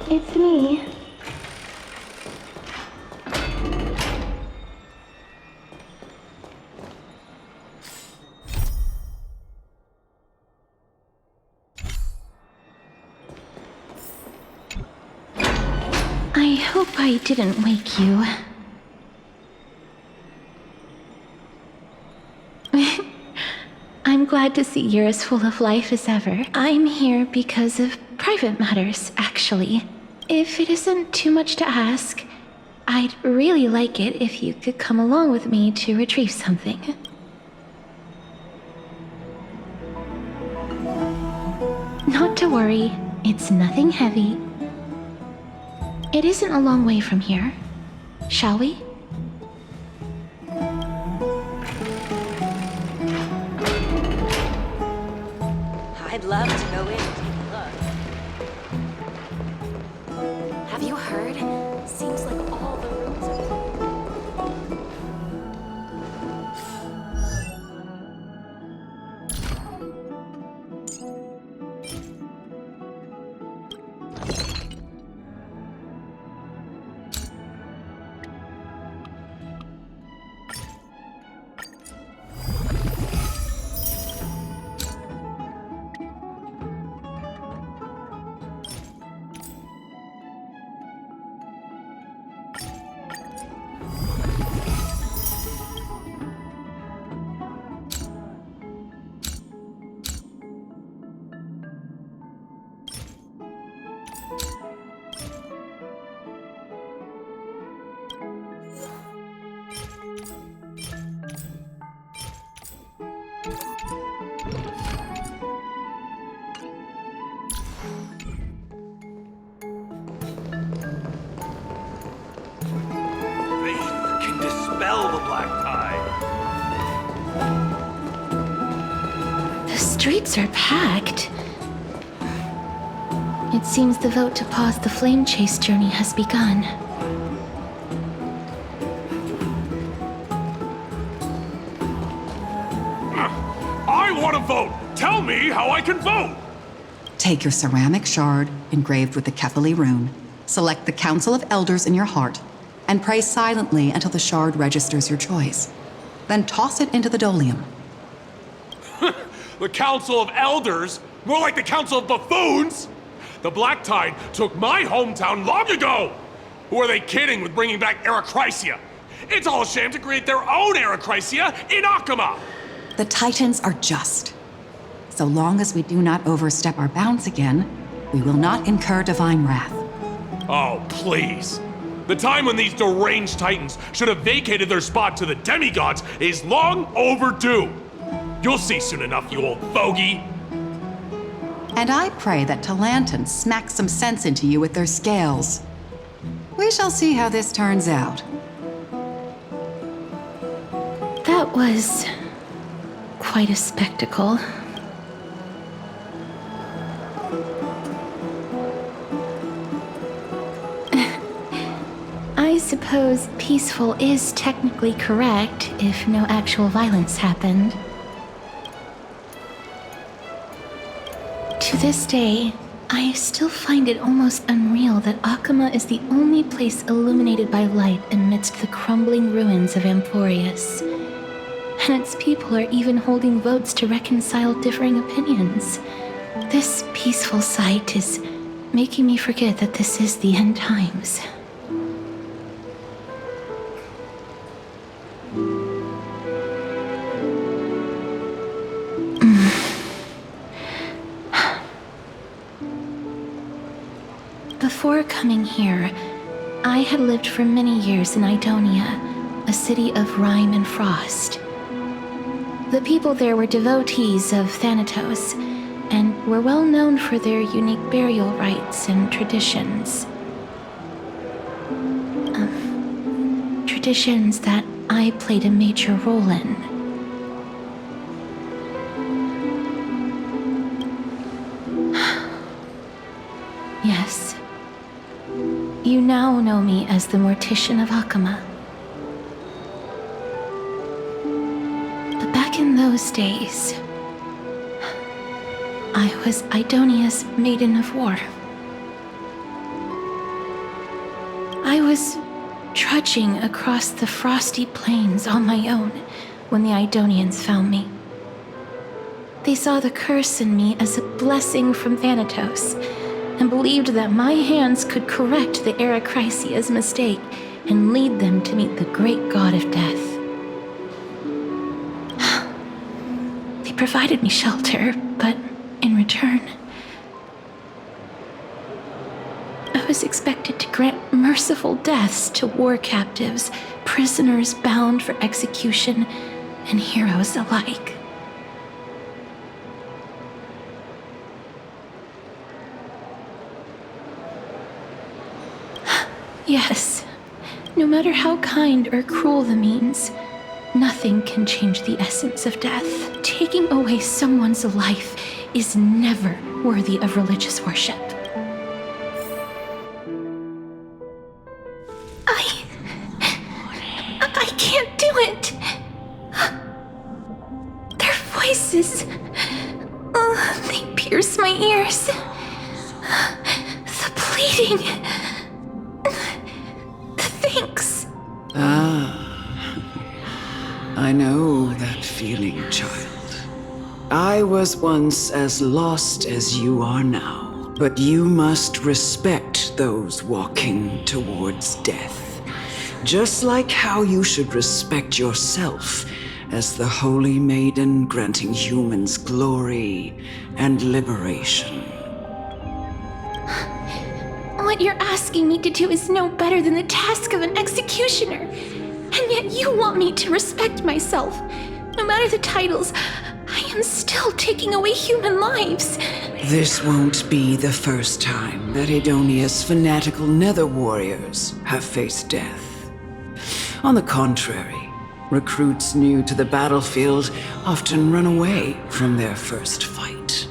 It's me. I hope I didn't wake you. I'm glad to see you're as full of life as ever. I'm here because of private matters, actually. If it isn't too much to ask, I'd really like it if you could come along with me to retrieve something. Not to worry, it's nothing heavy. It isn't a long way from here. Shall we? I'd love to go in and take a look. Have you heard? Seems like all the rooms are... The streets are packed. It seems the vote to pause the flame chase journey has begun. I want to vote! Tell me how I can vote! Take your ceramic shard, engraved with the Kefali rune, select the Council of Elders in your heart, and pray silently until the shard registers your choice. Then toss it into the Dolium. The Council of Elders? More like the Council of Buffoons! The Black Tide took my hometown long ago! Who are they kidding with bringing back Erechrysia? It's all a sham to create their own Erechrysia in Akama! The Titans are just. So long as we do not overstep our bounds again, we will not incur divine wrath. Oh, please. The time when these deranged Titans should have vacated their spot to the demigods is long overdue. You'll see soon enough, you old bogey. And I pray that Talanton smacks some sense into you with their scales. We shall see how this turns out. That was quite a spectacle. I suppose peaceful is technically correct if no actual violence happened. To this day, I still find it almost unreal that Akama is the only place illuminated by light amidst the crumbling ruins of Amphoreus. And its people are even holding votes to reconcile differing opinions. This peaceful sight is making me forget that this is the end times. Before coming here, I had lived for many years in Idonia, a city of rime and frost. The people there were devotees of Thanatos, and were well known for their unique burial rites and traditions. Traditions that I played a major role in. Yes. You now know me as the Mortician of Akama. But back in those days, I was Idonia's Maiden of War. I was trudging across the frosty plains on my own when the Idonians found me. They saw the curse in me as a blessing from Thanatos, and believed that my hands could correct the Arachrysia's mistake and lead them to meet the great god of death. They provided me shelter, but in return, I was expected to grant merciful deaths to war captives, prisoners bound for execution, and heroes alike. Yes, no matter how kind or cruel the means, nothing can change the essence of death. Taking away someone's life is never worthy of religious worship. I can't do it. Their voices, they pierce my ears. The pleading. Thanks. I know that feeling, child. I was once as lost as you are now, but you must respect those walking towards death. Just like how you should respect yourself as the Holy Maiden granting humans glory and liberation. What you're asking me to do is no better than the task of an executioner. And yet you want me to respect myself. No matter the titles, I am still taking away human lives. This won't be the first time that Idonia's fanatical nether warriors have faced death. On the contrary, recruits new to the battlefield often run away from their first fight.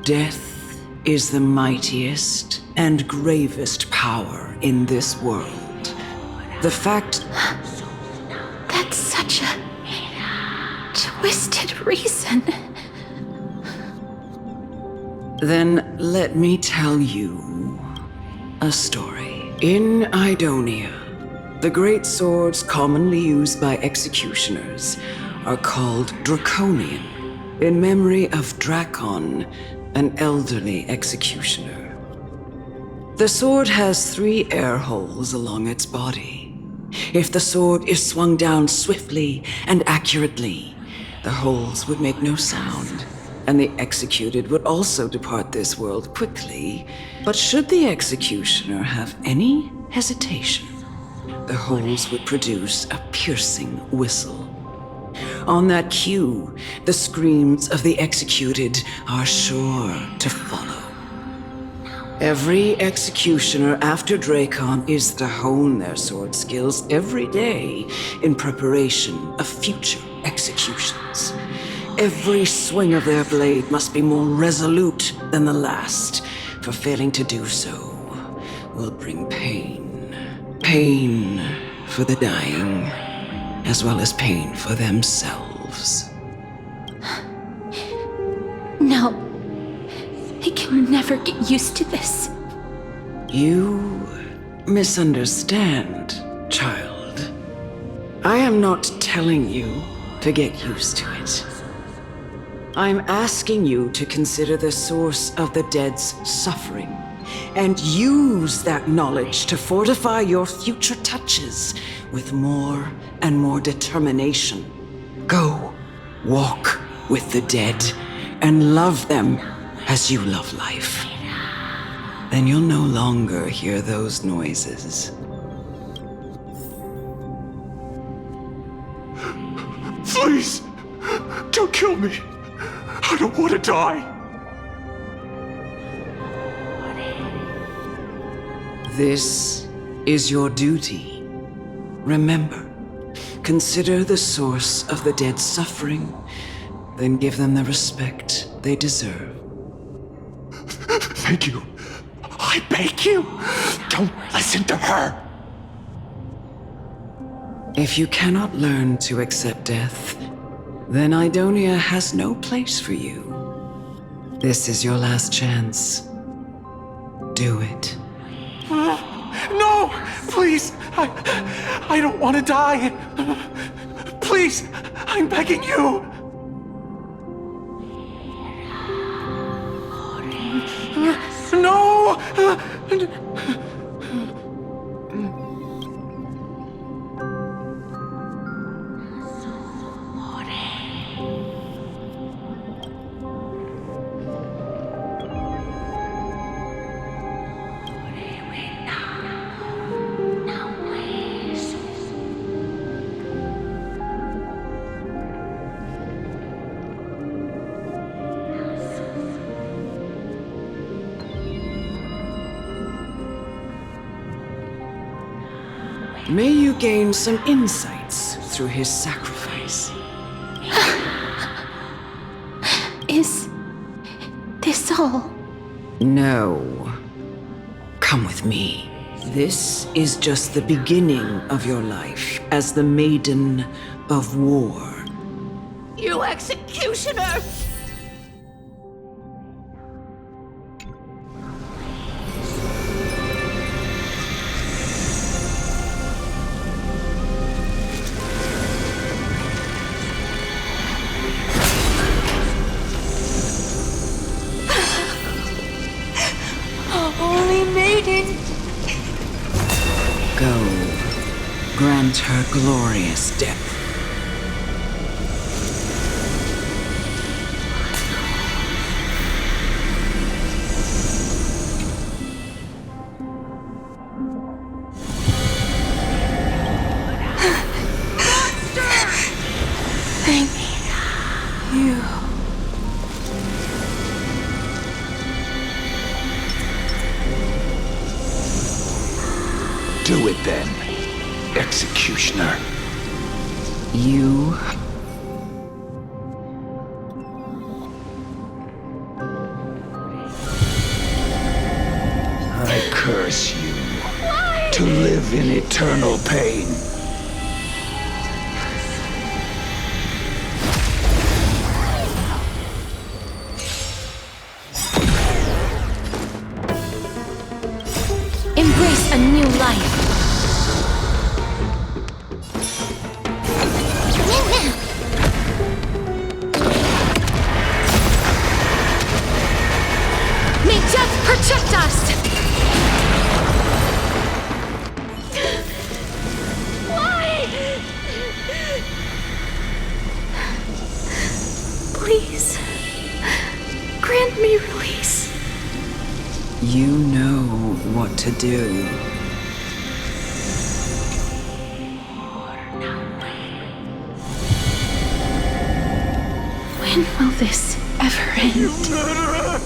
Death is the mightiest and gravest power in this world. The fact... That's such a twisted reason. Then let me tell you a story. In Idonia, the great swords commonly used by executioners are called Draconian, in memory of Drakon, an elderly executioner. The sword has 3 air holes along its body. If the sword is swung down swiftly and accurately, the holes would make no sound, and the executed would also depart this world quickly. But should the executioner have any hesitation, the holes would produce a piercing whistle. On that cue, the screams of the executed are sure to follow. Every executioner after Drakon is to hone their sword skills every day in preparation of future executions. Every swing of their blade must be more resolute than the last, for failing to do so will bring pain. Pain for the dying, as well as pain for themselves. No. can never get used to this. You misunderstand, child. I am not telling you to get used to it. I'm asking you to consider the source of the dead's suffering and use that knowledge to fortify your future touches with more and more determination. Go, walk with the dead and love them as you love life. Then you'll no longer hear those noises. Please, don't kill me. I don't want to die. This is your duty. Remember, consider the source of the dead's suffering, then give them the respect they deserve. Thank you. I beg you, don't listen to her. If you cannot learn to accept death, then Idonia has no place for you. This is your last chance. Do it. No! Please! I don't want to die! Please! I'm begging you! No! May you gain some insights through his sacrifice. Is this all? No. Come with me. This is just the beginning of your life as the Maiden of War. You executioner! Grant her glorious death. Thank you. Do it then, executioner. You... I curse you to live in eternal pain. Embrace a new life. May death protect us! Why? Please, grant me release. You know what to do. When will this ever end? You murderer!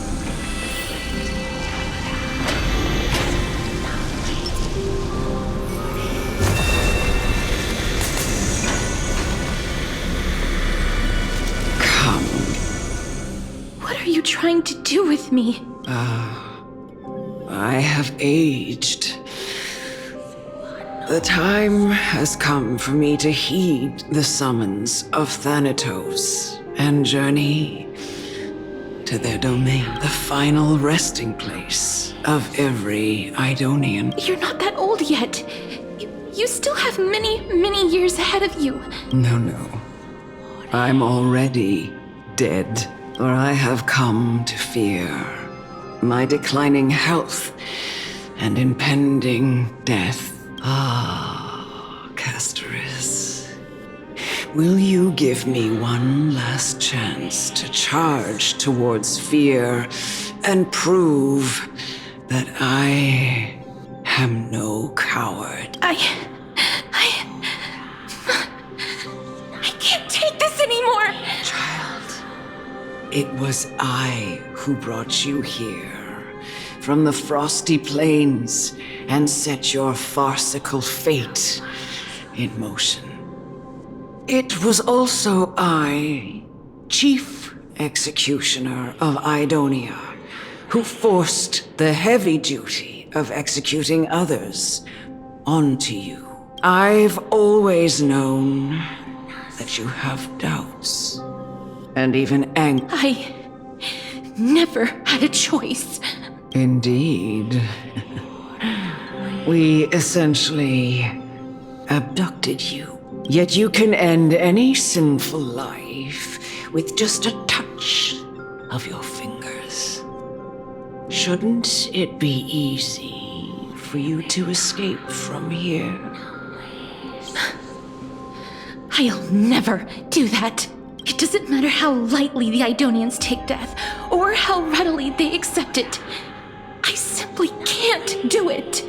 Come. What are you trying to do with me? I have aged. The time has come for me to heed the summons of Thanatos and journey to their domain, the final resting place of every Idonian. You're not that old yet. You still have many, many years ahead of you. No. I'm already dead, for I have come to fear my declining health and impending death. Castoris, will you give me one last chance to charge towards fear and prove that I am no coward? I can't take this anymore! It was I who brought you here from the frosty plains and set your farcical fate in motion. It was also I, Chief Executioner of Idonia, who forced the heavy duty of executing others onto you. I've always known that you have doubts and even anger. I never had a choice. Indeed. We essentially abducted you. Yet you can end any sinful life with just a touch of your fingers. Shouldn't it be easy for you to escape from here? I'll never do that. It doesn't matter how lightly the Idonians take death, or how readily they accept it. I simply can't do it.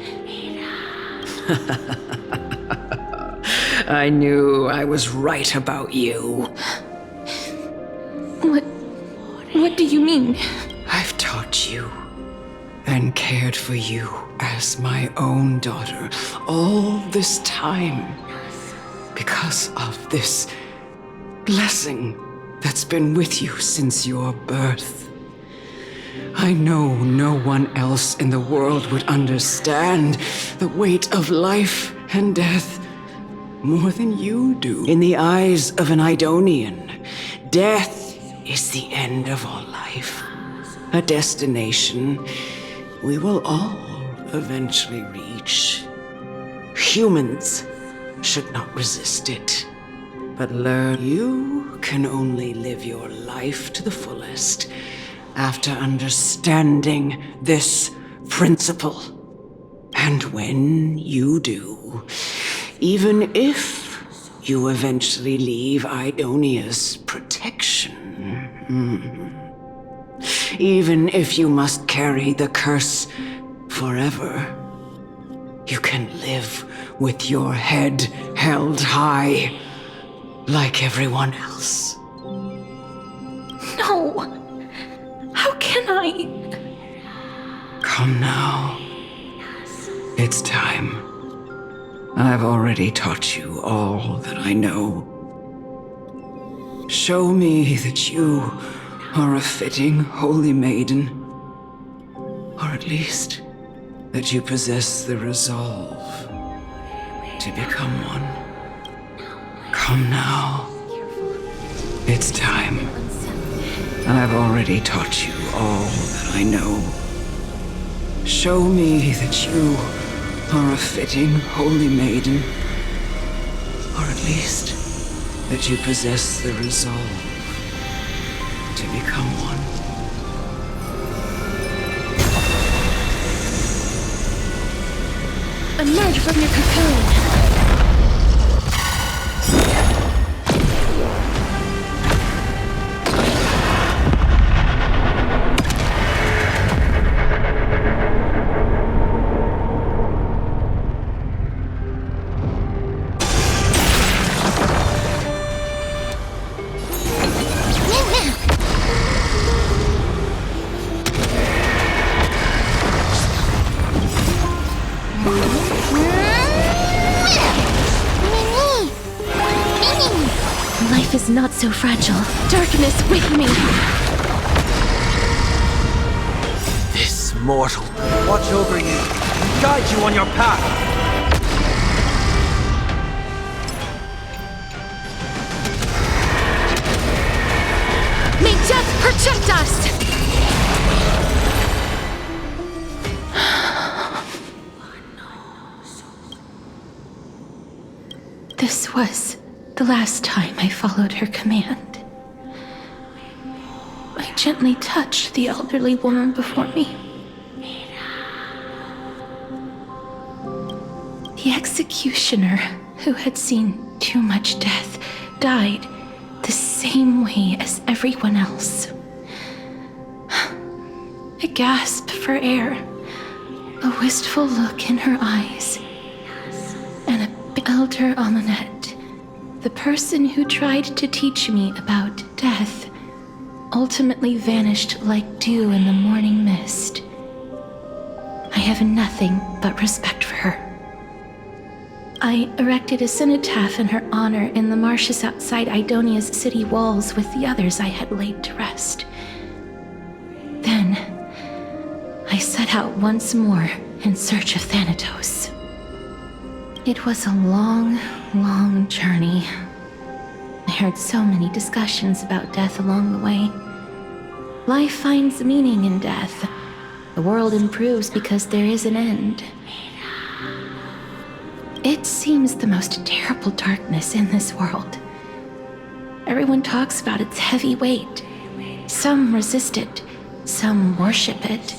I knew I was right about you. What do you mean? I've taught you and cared for you as my own daughter all this time because of this blessing that's been with you since your birth. I know no one else in the world would understand the weight of life and death more than you do. In the eyes of an Idonian, death is the end of all life. A destination we will all eventually reach. Humans should not resist it, but learn you can only live your life to the fullest after understanding this principle. And when you do, even if you eventually leave Idonia's protection, even if you must carry the curse forever, you can live with your head held high, like everyone else. No! How can I? Come now. It's time. I've already taught you all that I know. Show me that you are a fitting holy maiden, or at least that you possess the resolve to become one. Come now. It's time. I've already taught you all that I know. Show me that you are a fitting holy maiden, or at least that you possess the resolve to become one. Emerge from your cocoon! Life is not so fragile. Darkness with me! This mortal will watch over you and guide you on your path. May death protect us! This was the last time I followed her command. I gently touched the elderly woman before me. The executioner, who had seen too much death, died the same way as everyone else. I gasped for air, a wistful look in her eyes, and Elder Amunet, the person who tried to teach me about death, ultimately vanished like dew in the morning mist. I have nothing but respect for her. I erected a cenotaph in her honor in the marshes outside Idonia's city walls with the others I had laid to rest. Then, I set out once more in search of Thanatos. It was a long, long journey. I heard so many discussions about death along the way. Life finds meaning in death. The world improves because there is an end. It seems the most terrible darkness in this world. Everyone talks about its heavy weight. Some resist it, some worship it,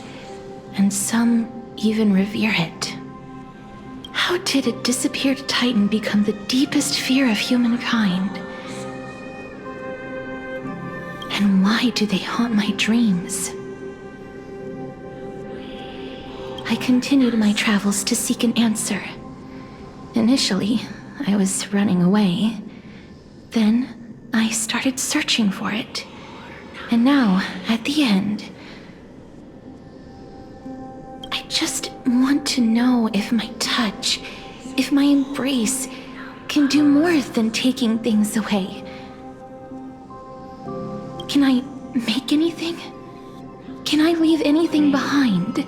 and some even revere it. How did a disappeared titan become the deepest fear of humankind? And why do they haunt my dreams? I continued my travels to seek an answer. Initially, I was running away. Then, I started searching for it. And now, at the end, I just want to know if my touch, if my embrace, can do more than taking things away. Can I make anything? Can I leave anything behind?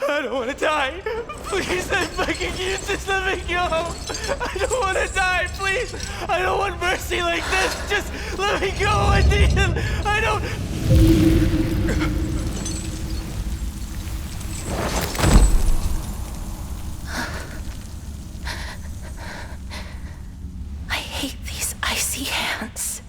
I don't want to die. Please, I'm begging you, just let me go. I don't want to die, please. I don't want mercy like this. Just let me go. I need him. I don't... I hate these icy hands.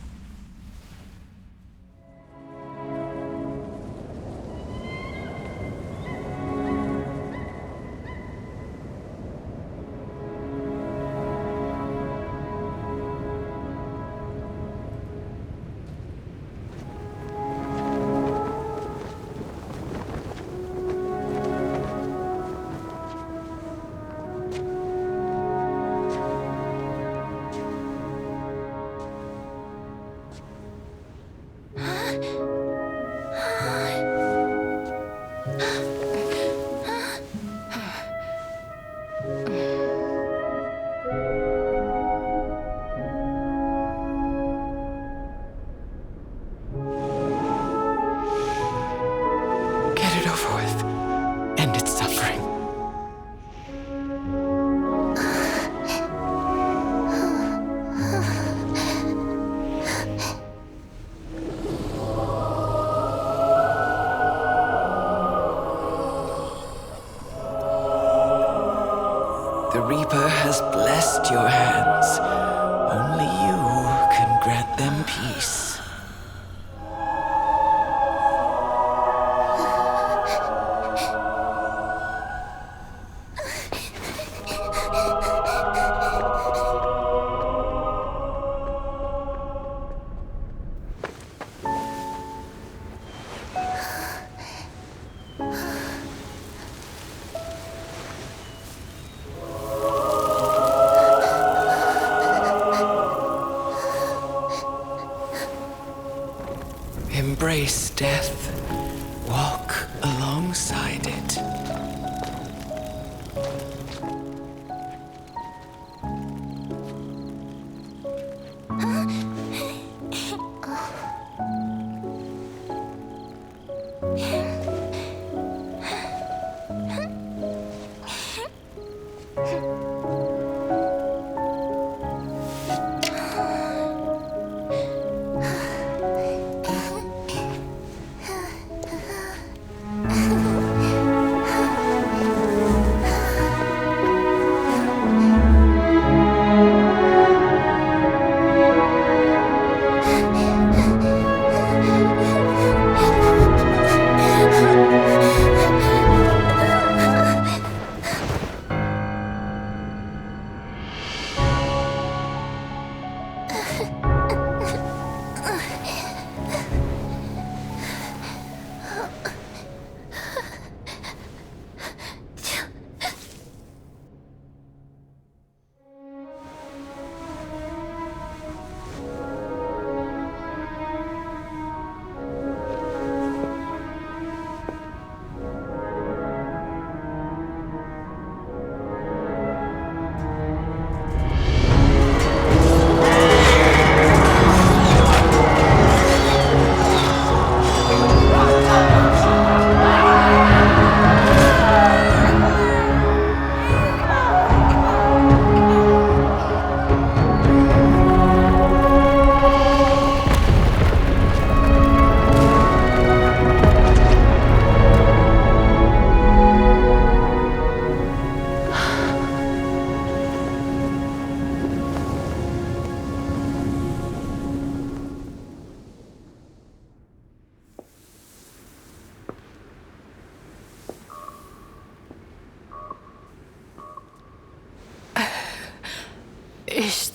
The Reaper has blessed your hands. Only you can grant them peace. Embrace death. Walk alongside it.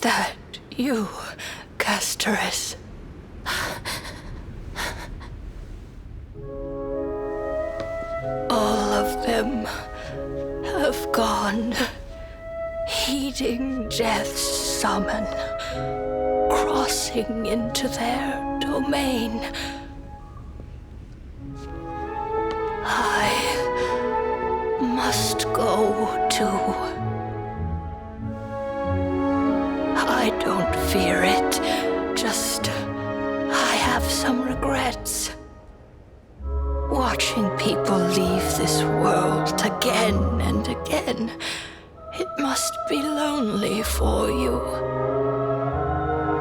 that you, Castoris? All of them have gone, heeding death's summon, crossing into their domain. I must go too. I don't fear it, just I have some regrets. Watching people leave this world again and again, it must be lonely for you.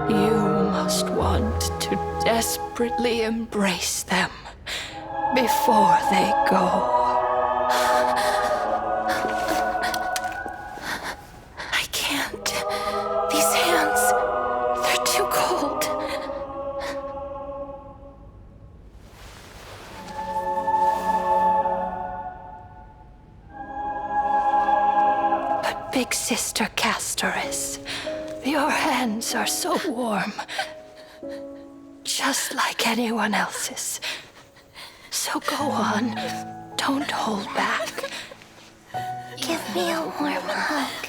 You must want to desperately embrace them before they go. I can't. These hands, they're too cold. But Big Sister Castoris, your hands are so warm. Just like anyone else's. So go on. Don't hold back. Give me a warm hug.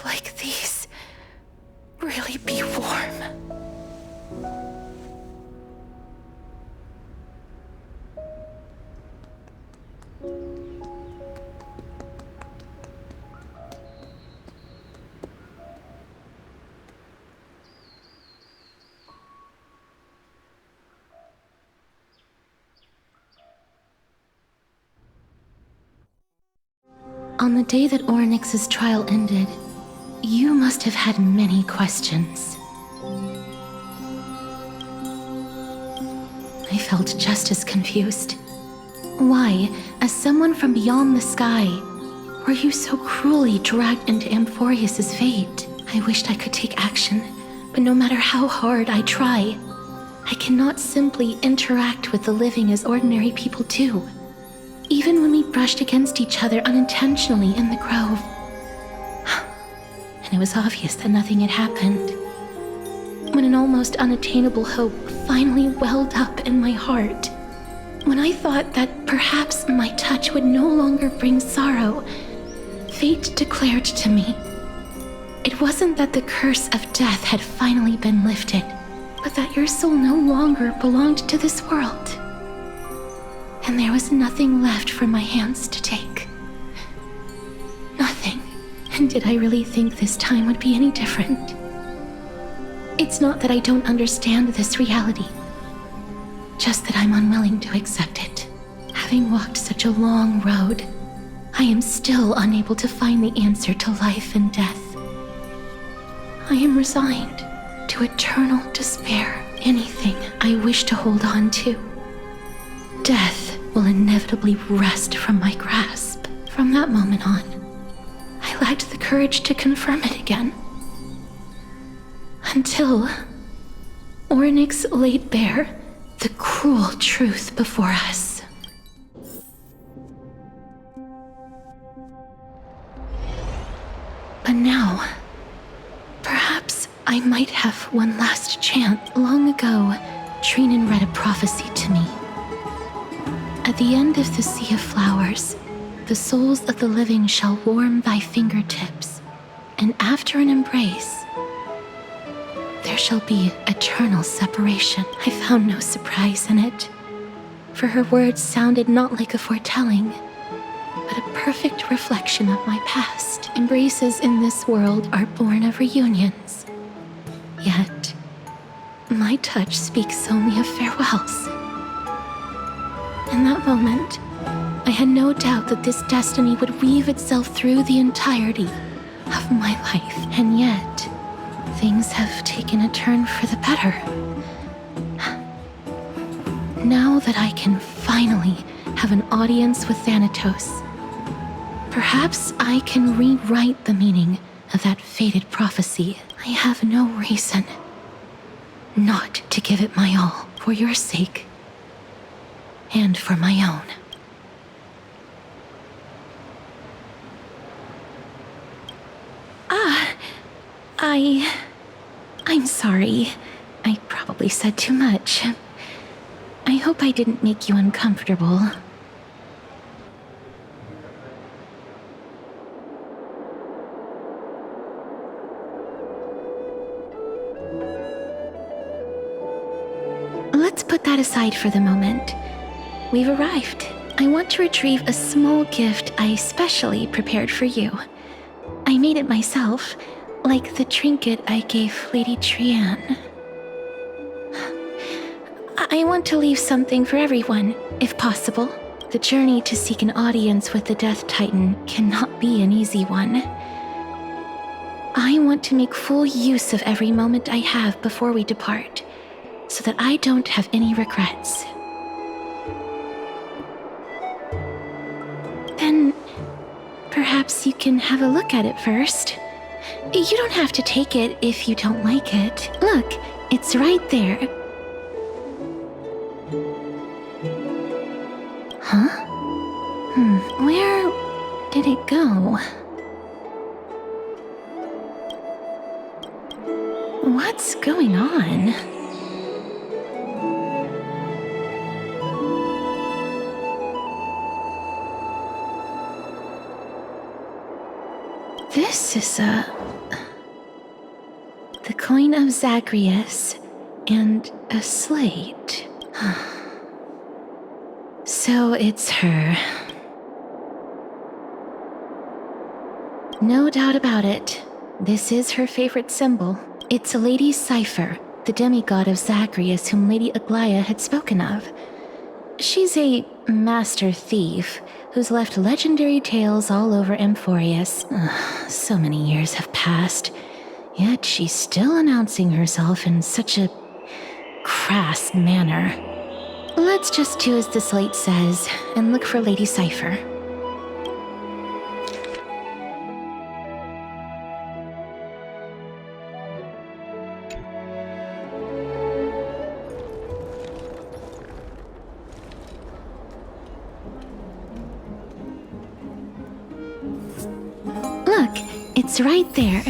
Like these really be warm? On the day that Orynyx's trial ended, you must have had many questions. I felt just as confused. Why, as someone from beyond the sky, were you so cruelly dragged into Amphoreus' fate? I wished I could take action, but no matter how hard I try, I cannot simply interact with the living as ordinary people do. Even when we brushed against each other unintentionally in the grove. And it was obvious that nothing had happened. When an almost unattainable hope finally welled up in my heart. When I thought that perhaps my touch would no longer bring sorrow, fate declared to me, it wasn't that the curse of death had finally been lifted, but that your soul no longer belonged to this world. And there was nothing left for my hands to take. Nothing. And did I really think this time would be any different? It's not that I don't understand this reality, just that I'm unwilling to accept it. Having walked such a long road, I am still unable to find the answer to life and death. I am resigned to eternal despair. Anything I wish to hold on to, death will inevitably wrest from my grasp. From that moment on, I lacked the courage to confirm it again. Until Orynyx laid bare the cruel truth before us. But now, perhaps I might have one last chance. Long ago, Trinan read a prophecy to me. At the end of the Sea of Flowers, the souls of the living shall warm thy fingertips, and after an embrace, there shall be eternal separation. I found no surprise in it, for her words sounded not like a foretelling, but a perfect reflection of my past. Embraces in this world are born of reunions, yet my touch speaks only of farewells. In that moment, I had no doubt that this destiny would weave itself through the entirety of my life, and yet things have taken a turn for the better. Now that I can finally have an audience with Thanatos, perhaps I can rewrite the meaning of that fated prophecy. I have no reason not to give it my all for your sake and for my own. I'm sorry. I probably said too much. I hope I didn't make you uncomfortable. Let's put that aside for the moment. We've arrived. I want to retrieve a small gift I specially prepared for you. I made it myself, like the trinket I gave Lady Trianne. I want to leave something for everyone, if possible. The journey to seek an audience with the Death Titan cannot be an easy one. I want to make full use of every moment I have before we depart, so that I don't have any regrets. Then, perhaps you can have a look at it first. You don't have to take it if you don't like it. Look, it's right there. Huh? Where did it go? What's going on? This is the coin of Zagreus and a slate. So it's her. No doubt about it. This is her favorite symbol. It's a lady's cipher, the demigod of Zagreus whom Lady Aglaia had spoken of. She's a master thief who's left legendary tales all over Amphoreus. So many years have passed, yet she's still announcing herself in such a crass manner. Let's just do as the slate says and look for Lady Cipher. Look, it's right there.